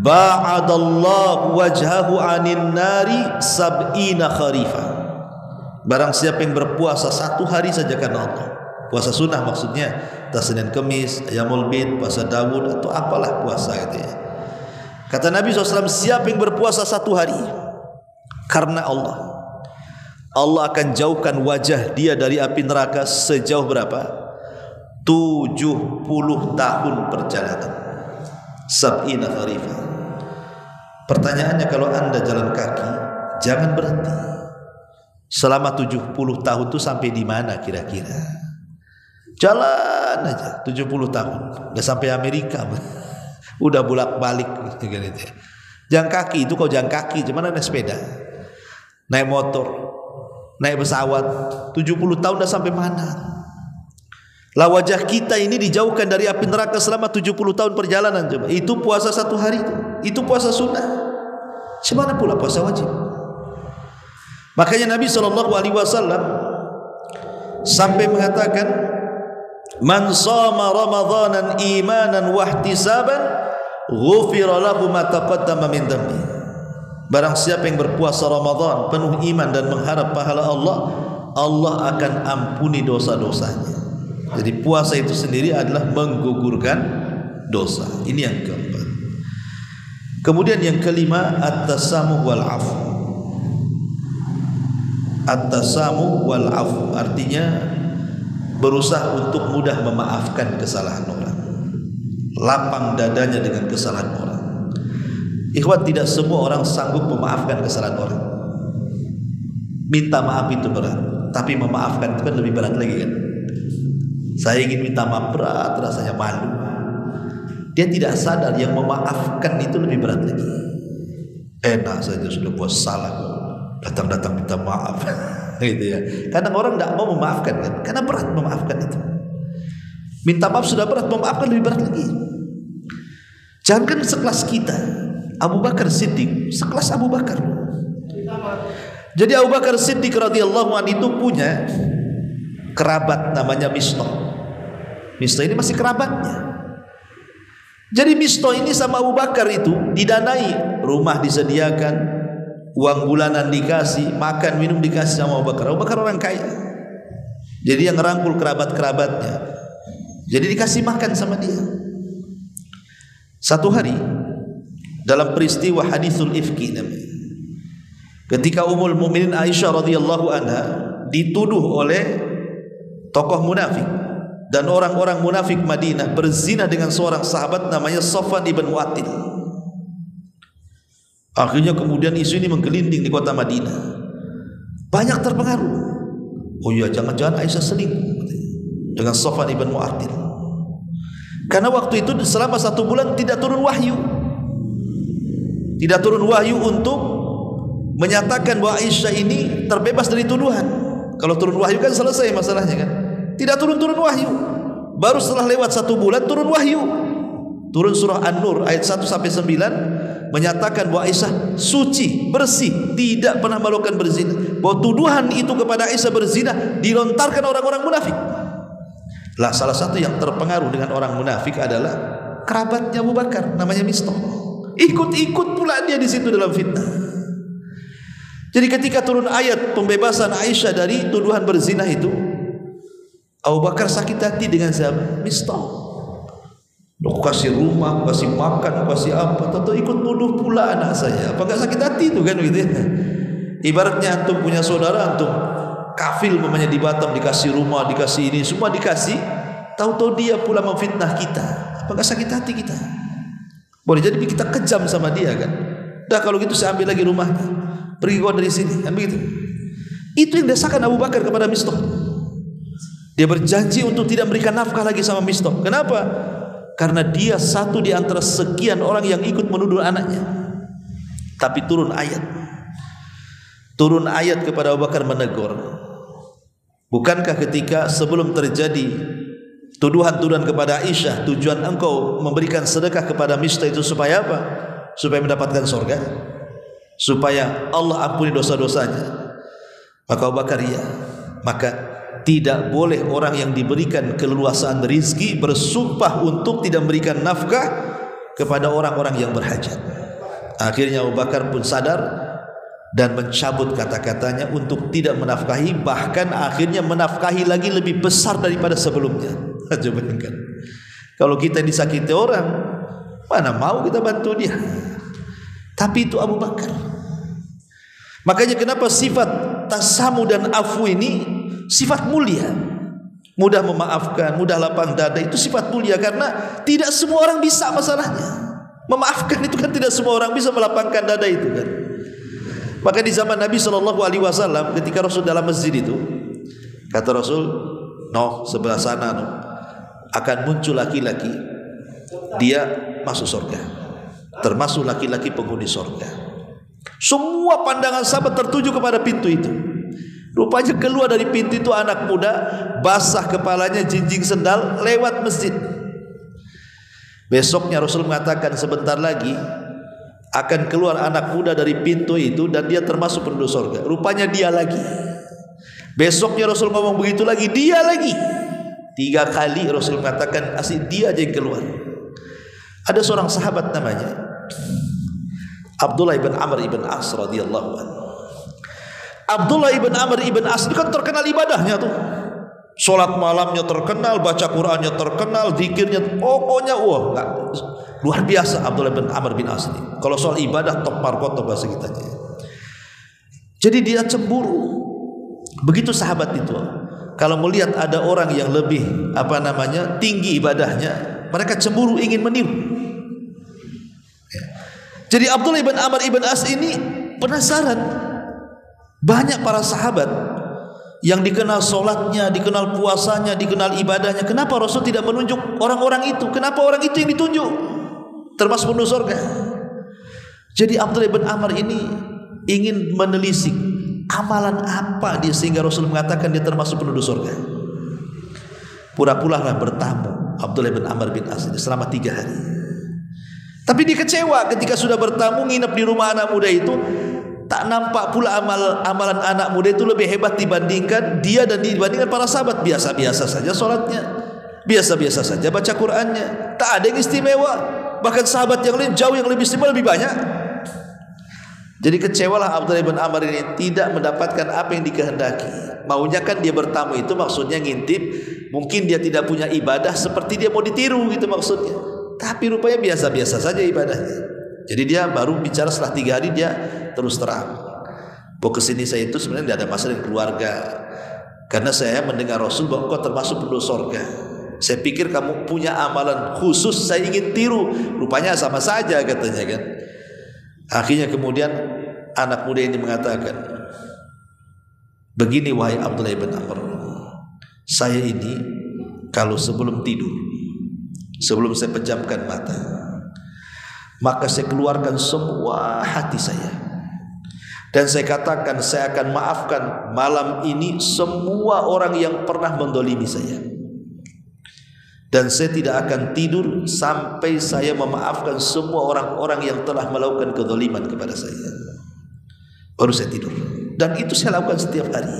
A: ba'adallahu wajhahu anin nari sab'ina kharifa. Barang siapa yang berpuasa satu hari saja karena Allah, puasa sunnah maksudnya, entah Senin Kemis, Ayamul Bid, puasa Daud atau apalah puasa gitu ya. Kata Nabi SAW, siapa yang berpuasa satu hari karena Allah, Allah akan jauhkan wajah dia dari api neraka sejauh berapa? 70 tahun perjalanan. Sab'ina kharifah. Pertanyaannya, kalau anda jalan kaki, jangan berhenti. Selama 70 tahun itu sampai di mana kira-kira? Jalan aja 70 tahun, udah sampai Amerika, udah bolak-balik gitu ya. Jalan kaki itu, kau jalan kaki, cuman naik sepeda, naik motor, naik pesawat, 70 tahun udah sampai mana? Lah wajah kita ini dijauhkan dari api neraka selama 70 tahun perjalanan. Coba, itu puasa satu hari itu puasa sunnah. Semana pula puasa wajib. Makanya Nabi SAW sampai mengatakan, man shoma ramadhanan imanan wahtisaban ghufira lahu ma taqaddama min dhanbi. Barang siapa yang berpuasa Ramadan penuh iman dan mengharap pahala Allah, Allah akan ampuni dosa-dosanya. Jadi puasa itu sendiri adalah menggugurkan dosa. Ini yang keempat. Kemudian yang kelima, at-tasamuh wal afu. At-tasamuh wal afu artinya berusaha untuk mudah memaafkan kesalahan orang. lapang dadanya dengan kesalahan orang. Ikhwan, tidak semua orang sanggup memaafkan kesalahan orang. Minta maaf itu berat, tapi memaafkan itu kan lebih berat lagi kan. Saya ingin minta maaf, berat rasanya, malu. Dia tidak sadar yang memaafkan itu lebih berat lagi. Enak saja sudah buat salah, datang-datang minta maaf. Gitu ya. Kadang orang tidak mau memaafkan kan, karena berat memaafkan itu. Minta maaf sudah berat, memaafkan lebih berat lagi. Jangan sekelas kita, Abu Bakar Siddiq, sekelas Abu Bakar. Jadi Abu Bakar Siddiq radhiyallahu anhu itu punya kerabat namanya Mistah. Mistah ini masih kerabatnya. Jadi Mistah ini sama Abu Bakar itu didanai, rumah disediakan, uang bulanan dikasih, makan minum dikasih sama Abu Bakar. Abu Bakar orang kaya, jadi yang ngerangkul kerabat-kerabatnya, jadi dikasih makan sama dia. Satu hari dalam peristiwa hadithul ifki namanya, ketika Ummul Mukminin Aisyah radhiyallahu anha dituduh oleh tokoh munafik dan orang-orang munafik Madinah berzina dengan seorang sahabat namanya Safwan ibn Mu'attil. Akhirnya kemudian isu ini menggelinding di kota Madinah. Banyak terpengaruh. Oh iya, jangan-jangan Aisyah selingkuh dengan Safwan ibn Mu'attil. Karena waktu itu selama 1 bulan tidak turun wahyu. Tidak turun wahyu untuk menyatakan bahwa Aisyah ini terbebas dari tuduhan. Kalau turun wahyu kan selesai masalahnya kan. Tidak turun-turun wahyu. Baru setelah lewat 1 bulan turun wahyu. Turun surah An-Nur ayat 1 sampai 9 menyatakan bahwa Aisyah suci, bersih, tidak pernah melakukan berzina. Bahwa tuduhan itu kepada Aisyah berzina dilontarkan orang-orang munafik. Lah salah satu yang terpengaruh dengan orang munafik adalah kerabatnya Abu Bakar namanya Mistah. Ikut-ikut pula dia di situ dalam fitnah. Jadi ketika turun ayat pembebasan Aisyah dari tuduhan berzina itu, Abu Bakar sakit hati dengan siapa? Mistah. Aku kasih rumah, aku kasih makan, aku kasih apa, tentu ikut nuduh pula anak saya. Apa enggak sakit hati itu kan gitu ya? Ibaratnya antum punya saudara, antum kafil mamanya di Batam, dikasih rumah, dikasih ini, semua dikasih, tahu-tahu dia pula memfitnah kita. Apa enggak sakit hati kita? Boleh jadi kita kejam sama dia kan. Dah kalau gitu saya ambil lagi rumahnya, pergi kau dari sini, kan begitu. Itu yang dirasakan Abu Bakar kepada Mistah. Dia berjanji untuk tidak memberikan nafkah lagi sama Mistah. Kenapa? Karena dia satu di antara sekian orang yang ikut menuduh anaknya. Tapi turun ayat kepada Abu Bakar menegur. Bukankah ketika sebelum terjadi tuduhan-tuduhan kepada Aisyah, tujuan engkau memberikan sedekah kepada Mistah itu supaya apa? Supaya mendapatkan surga, supaya Allah ampuni dosa-dosanya. Maka Abu Bakar, ya, maka tidak boleh orang yang diberikan keleluasaan rizki bersumpah untuk tidak memberikan nafkah kepada orang-orang yang berhajat. Akhirnya Abu Bakar pun sadar dan mencabut kata-katanya untuk tidak menafkahi, bahkan akhirnya menafkahi lagi lebih besar daripada sebelumnya. Coba bayangkan, kalau kita disakiti orang, mana mau kita bantu dia? Tapi itu Abu Bakar. Makanya kenapa sifat tasamu dan afu ini sifat mulia. Mudah memaafkan, mudah lapang dada, itu sifat mulia. Karena tidak semua orang bisa masalahnya. Memaafkan itu kan tidak semua orang bisa melapangkan dada itu kan. Maka di zaman Nabi SAW, ketika Rasul dalam masjid itu, kata Rasul, no, sebelah sana no, akan muncul laki-laki, dia masuk surga, termasuk laki-laki penghuni surga. Semua pandangan sahabat tertuju kepada pintu itu. Rupanya keluar dari pintu itu anak muda, basah kepalanya, jinjing sendal, lewat masjid. Besoknya Rasul mengatakan sebentar lagi akan keluar anak muda dari pintu itu dan dia termasuk penduduk surga. Rupanya dia lagi. Besoknya Rasul ngomong begitu lagi, dia lagi. 3 kali Rasul mengatakan asli dia aja yang keluar. Ada seorang sahabat namanya Abdullah ibn Amr ibn As radhiyallahu anhu. Abdullah ibn Amr ibn As itu kan terkenal ibadahnya tuh. Salat malamnya terkenal, baca Qur'annya terkenal, zikirnya pokoknya luar biasa Abdullah ibn Amr bin As ini. Kalau soal ibadah top markoto bahasa kita. Jadi dia cemburu. Begitu sahabat itu. Kalau melihat ada orang yang lebih tinggi ibadahnya, mereka cemburu ingin meniru. Jadi Abdullah ibn Amr ibn As ini penasaran. Banyak para sahabat yang dikenal solatnya, dikenal puasanya, dikenal ibadahnya. Kenapa Rasul tidak menunjuk orang-orang itu? Kenapa orang itu yang ditunjuk? Termasuk penduduk surga. Jadi Abdullah ibn Amr ini ingin menelisik amalan apa dia sehingga Rasul mengatakan dia termasuk penduduk surga. Pura-pura bertamu Abdullah ibn Amr bin As selama 3 hari. Tapi dia kecewa ketika sudah bertamu nginep di rumah anak muda itu. Tak nampak pula amalan anak muda itu lebih hebat dibandingkan dia dan dibandingkan para sahabat. Biasa-biasa saja solatnya, biasa-biasa saja baca Qur'annya, tak ada yang istimewa. Bahkan sahabat yang lain jauh yang lebih istimewa, lebih banyak. Jadi kecewalah Abdullah bin Amr ini tidak mendapatkan apa yang dikehendaki. Maunya kan dia bertamu itu maksudnya ngintip, mungkin dia tidak punya ibadah seperti dia mau ditiru gitu maksudnya. Tapi rupanya biasa-biasa saja ibadahnya. Jadi dia baru bicara setelah 3 hari dia terus terang. Bahwa kesini saya itu sebenarnya tidak ada masalah dengan keluarga. Karena saya mendengar Rasul bahwa kau termasuk penduduk surga. Saya pikir kamu punya amalan khusus saya ingin tiru. Rupanya sama saja katanya kan. Akhirnya kemudian anak muda ini mengatakan, begini wahai Abdullah bin Amr, saya ini kalau sebelum tidur, sebelum saya pejamkan mata, maka saya keluarkan semua hati saya dan saya katakan saya akan maafkan malam ini semua orang yang pernah mendolimi saya, dan saya tidak akan tidur sampai saya memaafkan semua orang-orang yang telah melakukan kezaliman kepada saya. Baru saya tidur, dan itu saya lakukan setiap hari.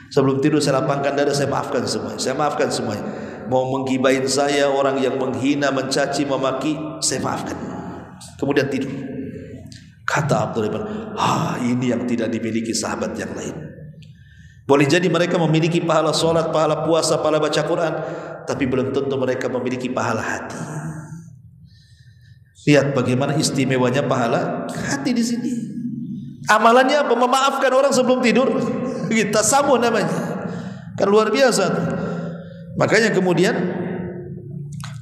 A: Sebelum tidur saya lapangkan dada, saya maafkan semuanya, saya maafkan semuanya. Mau menggibahin saya, orang yang menghina, mencaci, memaki, saya maafkan. Kemudian tidur. Kata Abdullah bin Amr, ini yang tidak dimiliki sahabat yang lain. Boleh jadi mereka memiliki pahala solat, pahala puasa, pahala baca Quran, tapi belum tentu mereka memiliki pahala hati. Lihat bagaimana istimewanya pahala hati di sini. Amalannya apa? Memaafkan orang sebelum tidur. Kita samuh namanya. Kan luar biasa tuh. Makanya kemudian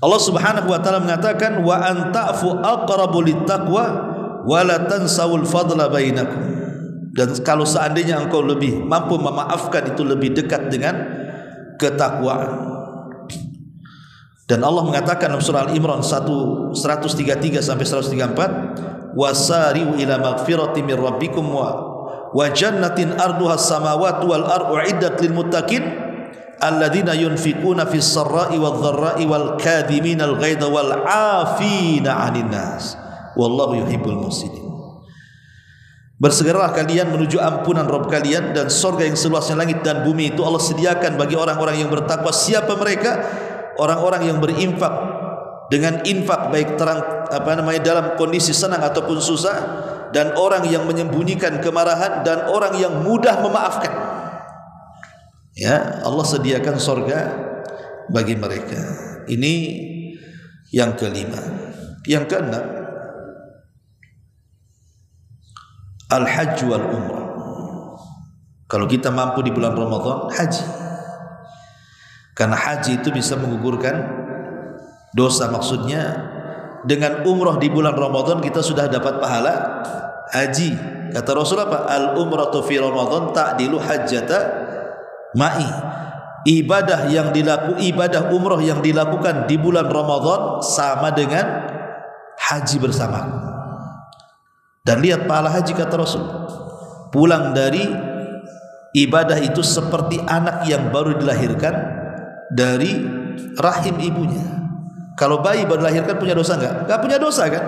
A: Allah Subhanahu wa taala mengatakan wa anta'fu aqrabu littaqwa wa la tansawul fadla bainakum. Dan kalau seandainya engkau lebih mampu memaafkan, itu lebih dekat dengan ketakwaan. Dan Allah mengatakan dalam surah Al-Imran 133 sampai 134, wasari'u ila magfirati min rabbikum wa jannatin arduha as-samawati wal ardu uiddat lil muttaqin alladzina yunfikuna fis sarra'i wal dharra'i wal kadhimina al ghaidha wal 'afina 'anil nas wallahu yuhibbul muhsinin. Bersegeralah kalian menuju ampunan Rabb kalian, dan surga yang seluasnya langit dan bumi itu Allah sediakan bagi orang-orang yang bertakwa. Siapa mereka? Orang-orang yang berinfak dengan infak baik terang dalam kondisi senang ataupun susah, dan orang yang menyembunyikan kemarahan, dan orang yang mudah memaafkan. Ya, Allah sediakan surga bagi mereka. Ini yang kelima. Yang keenam, al-hajj wal umrah. Kalau kita mampu di bulan Ramadan, haji. Karena haji itu bisa menggugurkan dosa. Maksudnya dengan umrah di bulan Ramadan kita sudah dapat pahala haji. Kata Rasul apa? Al-umratu fi Ramadan ta'dilu hajjata ma'i. Ibadah umrah yang dilakukan di bulan Ramadan sama dengan haji bersamaku. Dan lihat pahala haji kata Rasul, pulang dari ibadah itu seperti anak yang baru dilahirkan dari rahim ibunya. Kalau bayi baru dilahirkan punya dosa enggak? Enggak punya dosa kan?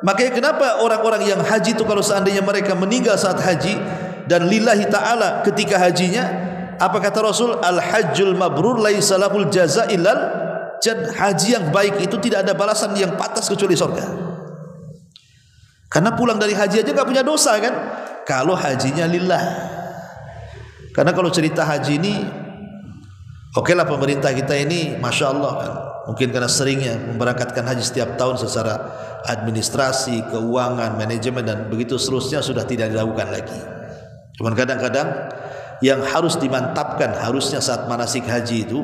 A: Makanya kenapa orang-orang yang haji itu kalau seandainya mereka meninggal saat haji dan lillahi ta'ala ketika hajinya, apa kata Rasul? Al-hajjul mabrur laisa lahul jaza illal jannah. Haji yang baik itu tidak ada balasan yang pantas kecuali surga. Karena pulang dari haji aja enggak punya dosa kan? Kalau hajinya lillah. Karena kalau cerita haji ini, oke lah pemerintah kita ini Masya Allah kan, mungkin karena seringnya memberangkatkan haji setiap tahun secara administrasi, keuangan, manajemen dan begitu seterusnya sudah tidak dilakukan lagi. Cuman kadang-kadang yang harus dimantapkan harusnya saat manasik haji itu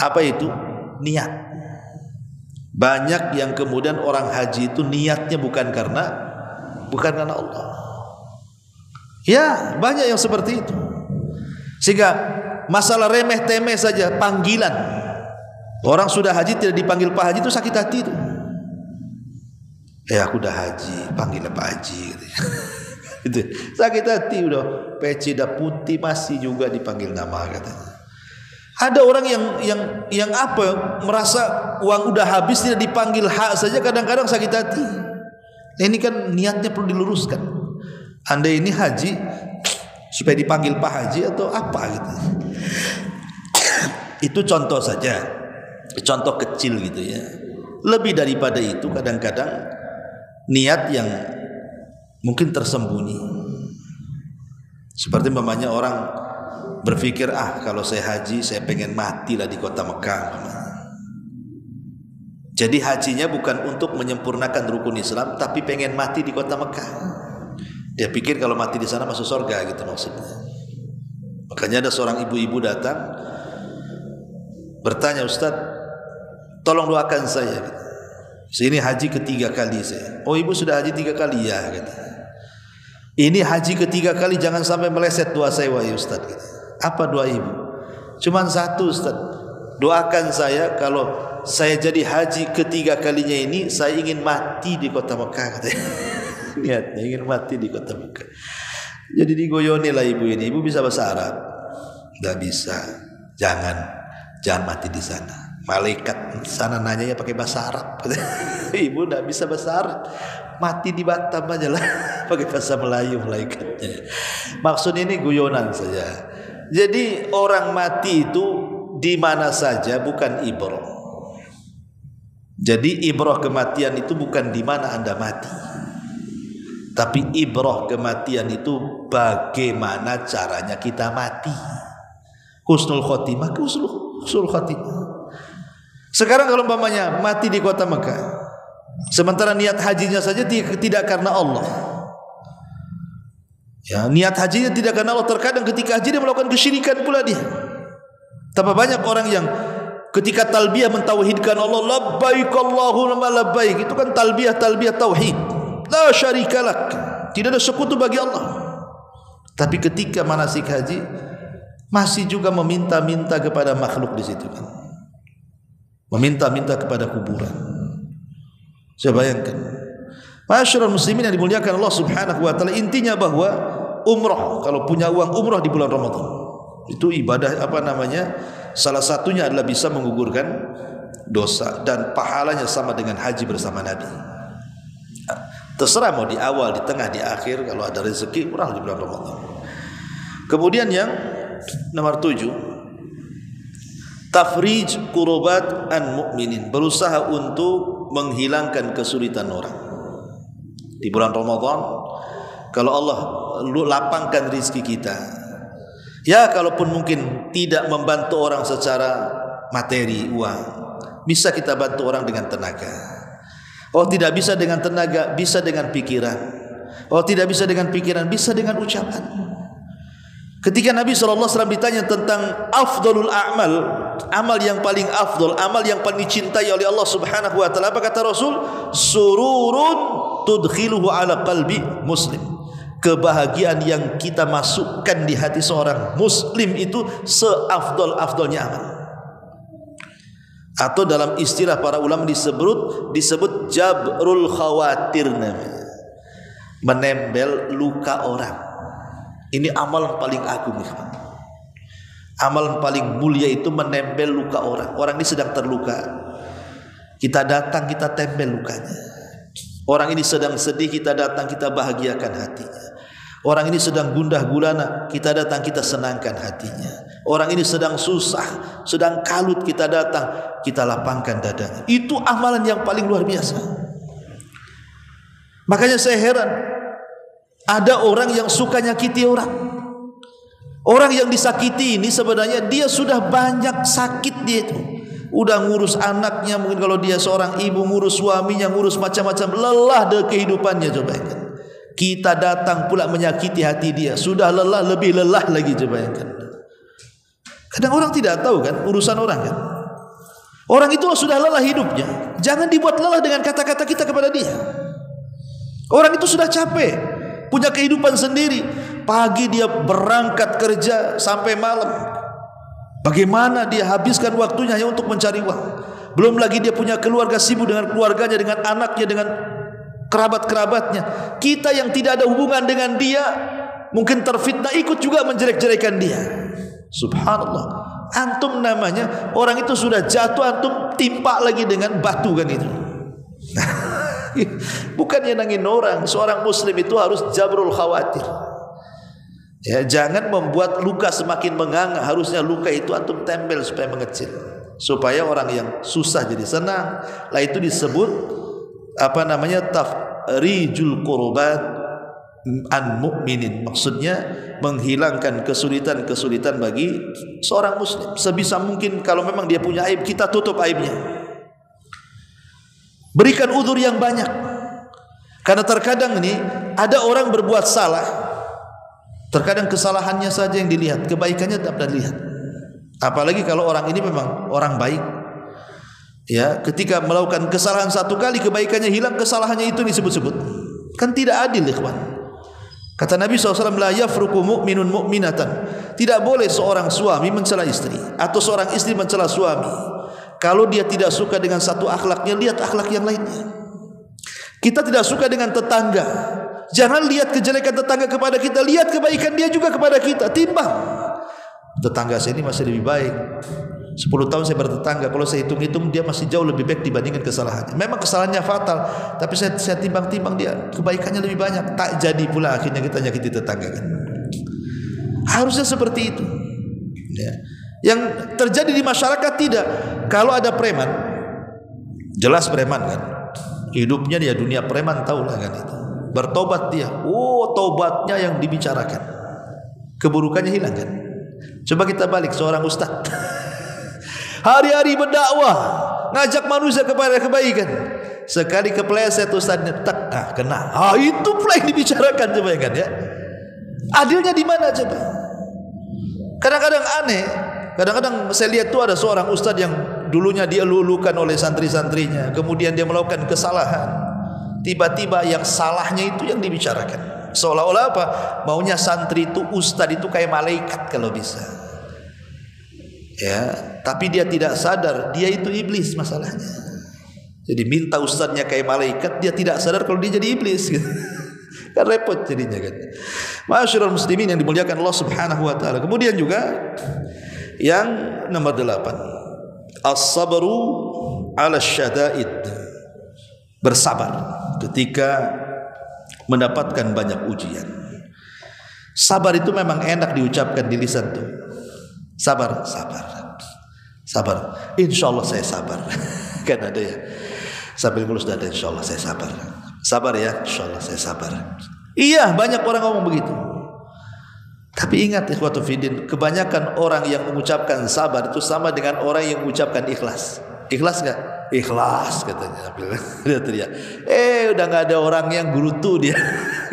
A: apa itu? Niat. Banyak yang kemudian orang haji itu niatnya bukan karena Allah. Ya, banyak yang seperti itu. Sehingga masalah remeh-temeh saja, panggilan. Orang sudah haji tidak dipanggil Pak Haji itu sakit hati itu. Aku udah haji, panggil Pak Haji gitu. Itu sakit hati, udah peci dah putih masih juga dipanggil nama katanya. Ada orang yang apa, merasa uang udah habis tidak dipanggil hak saja kadang-kadang sakit hati. Ini kan niatnya perlu diluruskan. Anda ini haji supaya dipanggil Pak Haji atau apa gitu. Itu contoh saja, contoh kecil gitu ya. Lebih daripada itu kadang-kadang niat yang mungkin tersembunyi. Seperti umpamanya orang berpikir, kalau saya haji saya pengen mati lah di kota Mekah. Jadi hajinya bukan untuk menyempurnakan rukun Islam, tapi pengen mati di kota Mekah. Dia pikir kalau mati di sana masuk surga gitu maksudnya. Makanya ada seorang ibu-ibu datang bertanya, Ustaz, tolong doakan saya. Ini haji ketiga kali saya. Oh, ibu sudah haji 3 kali ya? Gitu. Ini haji ketiga kali, jangan sampai meleset doa saya wahai Ustaz. Gitu. Apa doa ibu? Cuman satu, Ustaz. Doakan saya kalau saya jadi haji ketiga kalinya ini, saya ingin mati di kota Mekah. Katanya. Niatnya ingin mati di kota Mekah. Jadi digoyoni lah ibu ini. Ibu bisa bahasa Arab? Tidak bisa. Jangan mati di sana. Malaikat sana nanya ya pakai bahasa Arab. Ibu tidak bisa bahasa Arab, mati di Batam aja lah pakai bahasa Melayu malaikatnya. Maksudnya ini guyonan saja. Jadi orang mati itu di mana saja bukan ibrah. Jadi ibrah kematian itu bukan di mana Anda mati, tapi ibrah kematian itu bagaimana caranya kita mati. Husnul khotimah, husnul khotimah. Sekarang kalau umpamanya mati di kota Mekah, sementara niat hajinya saja tidak karena Allah. Ya, niat hajinya tidak karena Allah. Terkadang ketika haji dia melakukan kesyirikan pula dia. Tapi banyak orang yang ketika talbiyah mentauhidkan Allah, labbaik Allahumma labbaik, itu kan talbiyah tauhid. La syarikalah, tidak ada sekutu bagi Allah. Tapi ketika manasik haji masih juga meminta-minta kepada makhluk di situ kan. Meminta-minta kepada kuburan. Saya bayangkan. Masyarul muslimin yang dimuliakan Allah Subhanahu wa taala, intinya bahwa umrah, kalau punya uang umrah di bulan Ramadan, itu ibadah salah satunya adalah bisa menggugurkan dosa dan pahalanya sama dengan haji bersama Nabi. Terserah mau di awal, di tengah, di akhir, kalau ada rezeki umrah di bulan Ramadan. Kemudian yang nomor 7, tafrij kurubat an mu'minin, berusaha untuk menghilangkan kesulitan orang. Di bulan Ramadan, kalau Allah lapangkan rizki kita, ya kalaupun mungkin tidak membantu orang secara materi, uang, bisa kita bantu orang dengan tenaga. Oh tidak bisa dengan tenaga, bisa dengan pikiran. Oh tidak bisa dengan pikiran, bisa dengan ucapan. Ketika Nabi SAW ditanya tentang afdalul a'mal, amal yang paling afdal, amal yang paling dicintai oleh Allah Subhanahu wa taala, apa kata Rasul? Sururun tudkhiluhu ala qalbi muslim. Kebahagiaan yang kita masukkan di hati seorang muslim itu seafdal-afdalnya amal. Atau dalam istilah para ulama disebut jabrul khawatir namanya. Menembel luka orang. Ini amal paling agung. Amal paling mulia itu menembel luka orang. Orang ini sedang terluka, kita datang, kita tempel lukanya. Orang ini sedang sedih, kita datang, kita bahagiakan hatinya. Orang ini sedang gundah gulana, kita datang, kita senangkan hatinya. Orang ini sedang susah, sedang kalut, kita datang, kita lapangkan dadanya. Itu amalan yang paling luar biasa. Makanya saya heran, ada orang yang suka nyakiti orang. Orang yang disakiti ini sebenarnya dia sudah banyak sakit dia itu. Udah ngurus anaknya, mungkin kalau dia seorang ibu ngurus suaminya, ngurus macam-macam, lelah dari kehidupannya. Coba bayangkan. Kita datang pula menyakiti hati dia, sudah lelah, lebih lelah lagi. Coba bayangkan. Kadang orang tidak tahu kan urusan orang kan. Orang itu sudah lelah hidupnya, jangan dibuat lelah dengan kata-kata kita kepada dia. Orang itu sudah capek, punya kehidupan sendiri. Pagi dia berangkat kerja sampai malam. Bagaimana dia habiskan waktunya hanya untuk mencari uang. Belum lagi dia punya keluarga, sibuk dengan keluarganya, dengan anaknya, dengan kerabat-kerabatnya. Kita yang tidak ada hubungan dengan dia mungkin terfitnah, ikut juga menjelek-jelekan dia. Subhanallah. Antum namanya orang itu sudah jatuh, antum timpa lagi dengan batu kan itu. Bukannya nangin orang. Seorang muslim itu harus jabrul khawatir. Ya, jangan membuat luka semakin menganga. Harusnya luka itu antum tempel supaya mengecil, supaya orang yang susah jadi senang. Lah itu disebut apa namanya, tafrijul qurbat an mu'minin. Maksudnya menghilangkan kesulitan-kesulitan bagi seorang muslim. Sebisa mungkin kalau memang dia punya aib, kita tutup aibnya. Berikan udzur yang banyak. Karena terkadang ini ada orang berbuat salah, terkadang kesalahannya saja yang dilihat, kebaikannya tidak dilihat. Apalagi kalau orang ini memang orang baik. Ya, ketika melakukan kesalahan satu kali, kebaikannya hilang, kesalahannya itu disebut-sebut. Kan tidak adil, ikhwan. Kata Nabi SAW, la yafruku mu'minun mu'minatan. Tidak boleh seorang suami mencela istri, atau seorang istri mencela suami. Kalau dia tidak suka dengan satu akhlaknya, lihat akhlak yang lainnya. Kita tidak suka dengan tetangga, jangan lihat kejelekan tetangga kepada kita, lihat kebaikan dia juga kepada kita. Timbang, tetangga saya ini masih lebih baik. 10 tahun saya bertetangga, kalau saya hitung-hitung dia masih jauh lebih baik dibandingkan kesalahannya. Memang kesalahannya fatal, tapi saya timbang-timbang dia kebaikannya lebih banyak. Tak jadi pula akhirnya kita nyakiti tetangga kan. Harusnya seperti itu. Ya. Yang terjadi di masyarakat tidak. Kalau ada preman, jelas preman kan, hidupnya dia dunia preman, tahulah kan itu. Bertobat dia, tobatnya yang dibicarakan, keburukannya hilang kan. Coba kita balik seorang ustaz, hari-hari berdakwah, ngajak manusia kepada kebaikan, sekali kepleset ustaznya tak kena. Itu pula yang dibicarakan, coba kan ya. Adilnya di mana coba? Kadang-kadang aneh. Kadang-kadang saya lihat tuh ada seorang ustaz yang dulunya dia lulukan oleh santri-santrinya, kemudian dia melakukan kesalahan. Tiba-tiba yang salahnya itu yang dibicarakan. Seolah-olah apa? Maunya santri itu, ustaz itu kayak malaikat kalau bisa. Ya, tapi dia tidak sadar dia itu iblis masalahnya. Jadi minta ustaznya kayak malaikat, dia tidak sadar kalau dia jadi iblis gitu. Kan repot jadinya kan. Ma'asyiral muslimin yang dimuliakan Allah Subhanahu wa taala. Kemudian juga yang nomor 8, as-sabru 'ala syada'id. Bersabar ketika mendapatkan banyak ujian. Sabar itu memang enak diucapkan di lisan tuh. Sabar, sabar. Sabar. Insyaallah saya sabar. Kan ada ya. Sambil ngulus dada, insyaallah saya sabar. Sabar ya, insyaallah saya sabar. Iya, banyak orang ngomong begitu. Tapi ingat ikhwatu fiddin, kebanyakan orang yang mengucapkan sabar itu sama dengan orang yang mengucapkan ikhlas. Ikhlas enggak? Ikhlas katanya. Dia teriak. Udah enggak ada orang yang gerutu dia.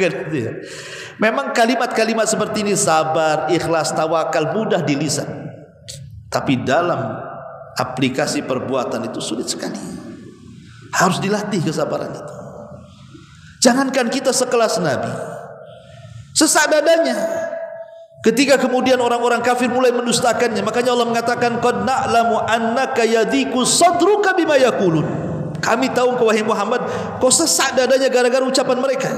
A: Dia. Memang kalimat-kalimat seperti ini, sabar, ikhlas, tawakal, mudah di lisan. Tapi dalam aplikasi perbuatan itu sulit sekali. Harus dilatih kesabaran itu. Jangankan kita sekelas Nabi, sesak dadanya. Ketika kemudian orang-orang kafir mulai mendustakannya, makanya Allah mengatakan, qad na'lamu annaka yadhiku sadruka bima yaqulun. Kami tahu kau wahai Muhammad, kau sesak dadanya gara-gara ucapan mereka.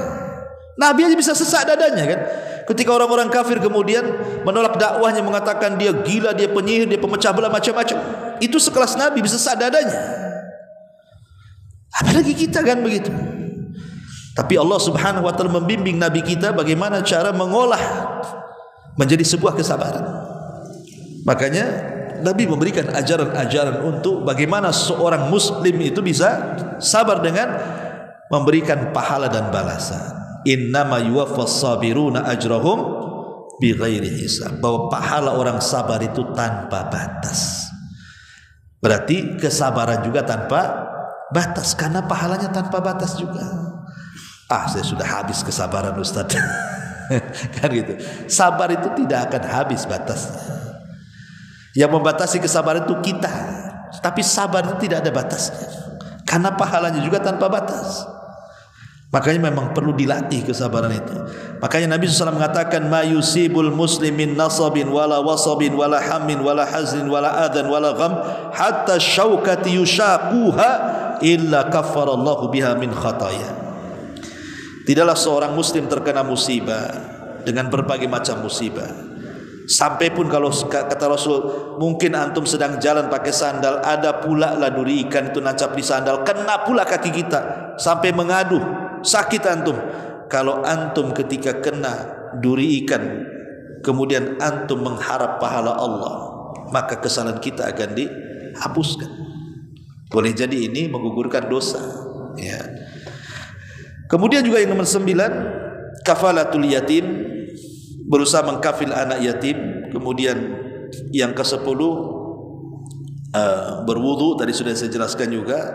A: Nabi aja bisa sesak dadanya kan. Ketika orang-orang kafir kemudian menolak dakwahnya, mengatakan dia gila, dia penyihir, dia pemecah belah, macam-macam. Itu sekelas Nabi bisa sesak dadanya. Apalagi kita kan begitu. Tapi Allah Subhanahu wa taala membimbing Nabi kita bagaimana cara mengolah menjadi sebuah kesabaran. Makanya Nabi memberikan ajaran-ajaran untuk bagaimana seorang muslim itu bisa sabar dengan memberikan pahala dan balasan. Innama yuwaffas sabiruna ajrahum bighairi hisab. Bahwa pahala orang sabar itu tanpa batas. Berarti kesabaran juga tanpa batas, karena pahalanya tanpa batas juga. Saya sudah habis kesabaran Ustaz. Kan gitu. Sabar itu tidak akan habis batasnya. Yang membatasi kesabaran itu kita. Tapi sabar itu tidak ada batasnya, karena pahalanya juga tanpa batas. Makanya memang perlu dilatih kesabaran itu. Makanya Nabi SAW mengatakan, ma yusibul muslimin nasabin wala wasabin wala hammin wala hazin wala adhan wala gham hatta syaukati yushaquha illa kaffarallahu biha min khataya. Tidaklah seorang muslim terkena musibah dengan berbagai macam musibah, sampai pun kalau kata Rasul, mungkin antum sedang jalan pakai sandal, ada pula lah duri ikan itu nancap di sandal, kena pula kaki kita sampai mengadu sakit antum. Kalau antum ketika kena duri ikan kemudian antum mengharap pahala Allah, maka kesalahan kita akan dihapuskan. Boleh jadi ini menggugurkan dosa, ya. Kemudian juga yang nomor 9, kafalatul yatim, berusaha mengkafil anak yatim. Kemudian yang ke-10, berwudu, tadi sudah saya jelaskan juga.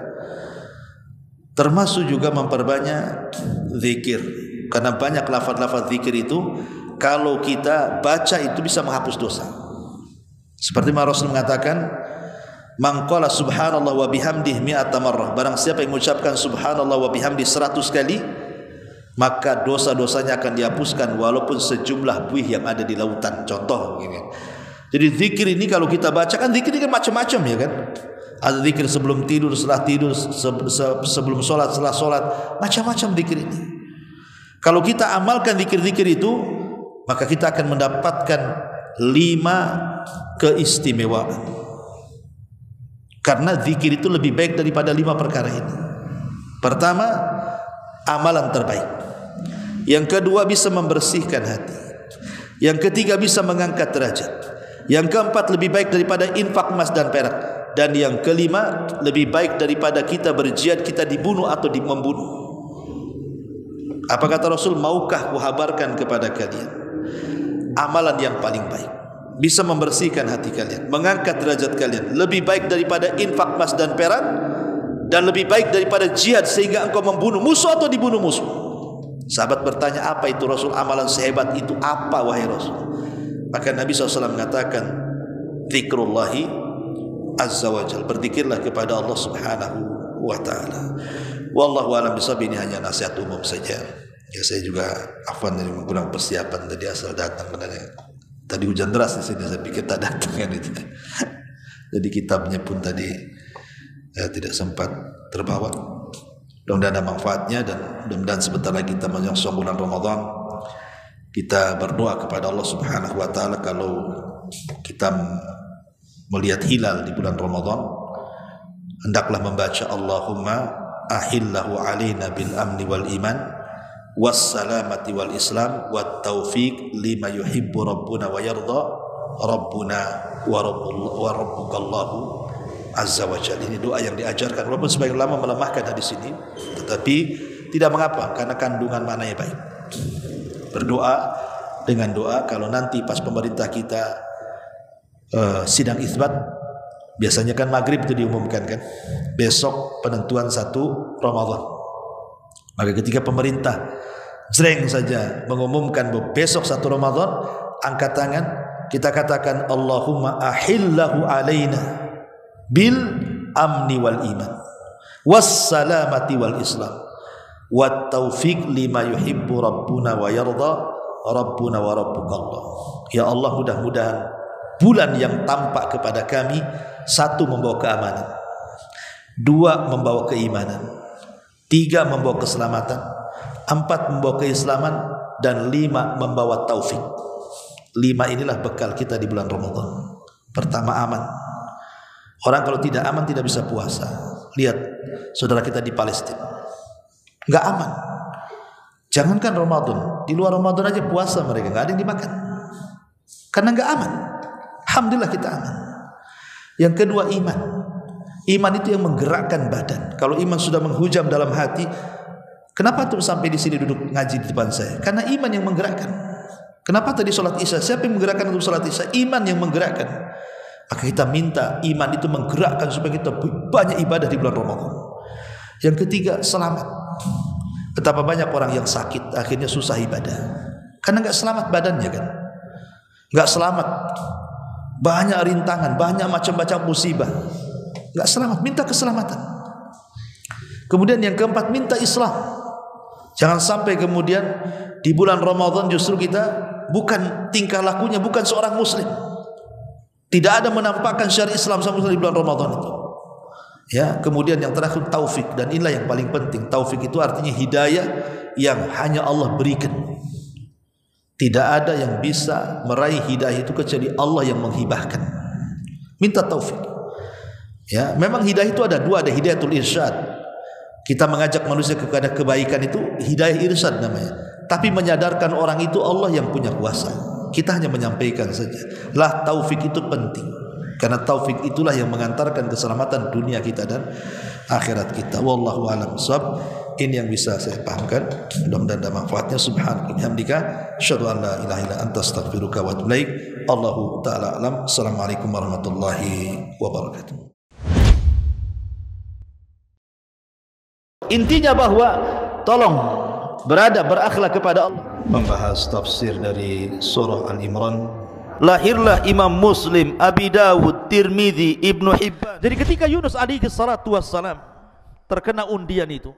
A: Termasuk juga memperbanyak zikir, karena banyak lafaz-lafaz zikir itu kalau kita baca itu bisa menghapus dosa. Seperti Rasul mengatakan, man qala subhanallah wa bihamdihi mi'ata marrah, barang siapa yang mengucapkan subhanallah wa bihamdihi 100 kali, maka dosa-dosanya akan dihapuskan walaupun sejumlah buih yang ada di lautan. Contoh begini. Jadi zikir ini kalau kita baca, kan zikir ini kan macam-macam, ya kan? Ada zikir sebelum tidur, setelah tidur, sebelum sholat, setelah sholat, macam-macam zikir ini. Kalau kita amalkan zikir-zikir itu, maka kita akan mendapatkan 5 keistimewaan. Karena zikir itu lebih baik daripada 5 perkara ini. Pertama, amalan terbaik. Yang kedua, bisa membersihkan hati. Yang ketiga, bisa mengangkat derajat. Yang keempat, lebih baik daripada infak emas dan perak. Dan yang kelima, lebih baik daripada kita berjihad, kita dibunuh atau membunuh. Apa kata Rasul? Maukah kuhabarkan kepada kalian amalan yang paling baik, bisa membersihkan hati kalian, mengangkat derajat kalian, lebih baik daripada infak emas dan perak, dan lebih baik daripada jihad sehingga engkau membunuh musuh atau dibunuh musuh. Sahabat bertanya, apa itu Rasul? Amalan sehebat itu apa wahai Rasul? Maka Nabi SAW mengatakan, zikrullahi azza wa jalla, berzikirlah kepada Allah Subhanahu wa taala. Wallahu a'lam bishawab. Ini hanya nasihat umum saja. Ya, saya juga afwan dari kurang persiapan tadi, asal datang benar. Tadi hujan deras di sini, saya pikir tak datang kan itu. Jadi kitabnya pun tadi tidak sempat terbawa. Mudah-mudahan ada manfaatnya, dan mudah-mudahan sebentar lagi kita masuk bulan Ramadan. Kita berdoa kepada Allah Subhanahu wa taala, kalau kita melihat hilal di bulan Ramadan, hendaklah membaca Allahumma ahillahu alaina bil amni wal iman wassalamati wal islam wat taufiq lima yuhibbu rabbuna wa yarda rabbuna wa rabbukallahu azza wa jalla. Ini doa yang diajarkan, walaupun sebagian ulama melemahkan hadis ini, tetapi tidak mengapa, karena kandungan maknanya baik. Berdoa dengan doa, kalau nanti pas pemerintah kita sidang isbat, biasanya kan maghrib itu diumumkan kan, besok penentuan 1 Ramadan. Maka ketika pemerintah jreng saja mengumumkan besok 1 Ramadan, angkat tangan, kita katakan Allahumma ahillahu alaina bil amni wal iman wassalamati wal islam wat taufiq lima yuhibbu rabbuna wa yarda rabbuna wa rabbukallah. Ya Allah, mudah-mudahan bulan yang tampak kepada kami, 1 membawa keamanan, 2 membawa keimanan, 3 membawa keselamatan, 4 membawa keislaman, dan 5 membawa taufik. 5 inilah bekal kita di bulan Ramadan. Pertama, aman. Orang kalau tidak aman tidak bisa puasa. Lihat saudara kita di Palestina, nggak aman. Jangankan Ramadan, di luar Ramadan aja puasa mereka nggak ada yang dimakan, karena nggak aman. Alhamdulillah kita aman. Yang kedua, iman. Iman itu yang menggerakkan badan. Kalau iman sudah menghujam dalam hati, kenapa tuh sampai di sini duduk ngaji di depan saya? Karena iman yang menggerakkan. Kenapa tadi sholat isya? Siapa yang menggerakkan untuk sholat isya? Iman yang menggerakkan. Maka kita minta iman itu menggerakkan supaya kita banyak ibadah di bulan Ramadan. Yang ketiga, selamat. Betapa banyak orang yang sakit akhirnya susah ibadah karena nggak selamat badannya kan, nggak selamat. Banyak rintangan, banyak macam-macam musibah. enggak selamat, minta keselamatan. Kemudian yang keempat, minta Islam. Jangan sampai kemudian di bulan Ramadan justru kita bukan tingkah lakunya bukan seorang muslim. Tidak ada menampakkan syariat Islam sama sekali di bulan Ramadan itu. Ya, kemudian yang terakhir taufik, dan inilah yang paling penting. Taufik itu artinya hidayah yang hanya Allah berikan. Tidak ada yang bisa meraih hidayah itu kecuali Allah yang menghibahkan. Minta taufik. Ya, memang hidayah itu ada dua, ada hidayatul irsyad. Kita mengajak manusia kepada kebaikan itu hidayah irsyad namanya. Tapi menyadarkan orang itu Allah yang punya kuasa. Kita hanya menyampaikan saja. Lah taufik itu penting. Karena taufik itulah yang mengantarkan keselamatan dunia kita dan akhirat kita. Wallahu a'lam bishawab. Ini yang bisa saya pahamkan. Mudah-mudahan ada manfaatnya. Subhanaka bihamdika asyhadu an la ilaha illa anta astaghfiruka wa atubu ilaik. Allahu taala alam. Assalamualaikum warahmatullahi wabarakatuh. Intinya bahwa tolong berakhlak kepada Allah. Membahas tafsir dari surah Al-Imran. Lahirlah Imam Muslim, Abi Dawud, Tirmidzi, Ibnu Hibban. Jadi ketika Yunus alaihi salatu wassalam terkena undian itu,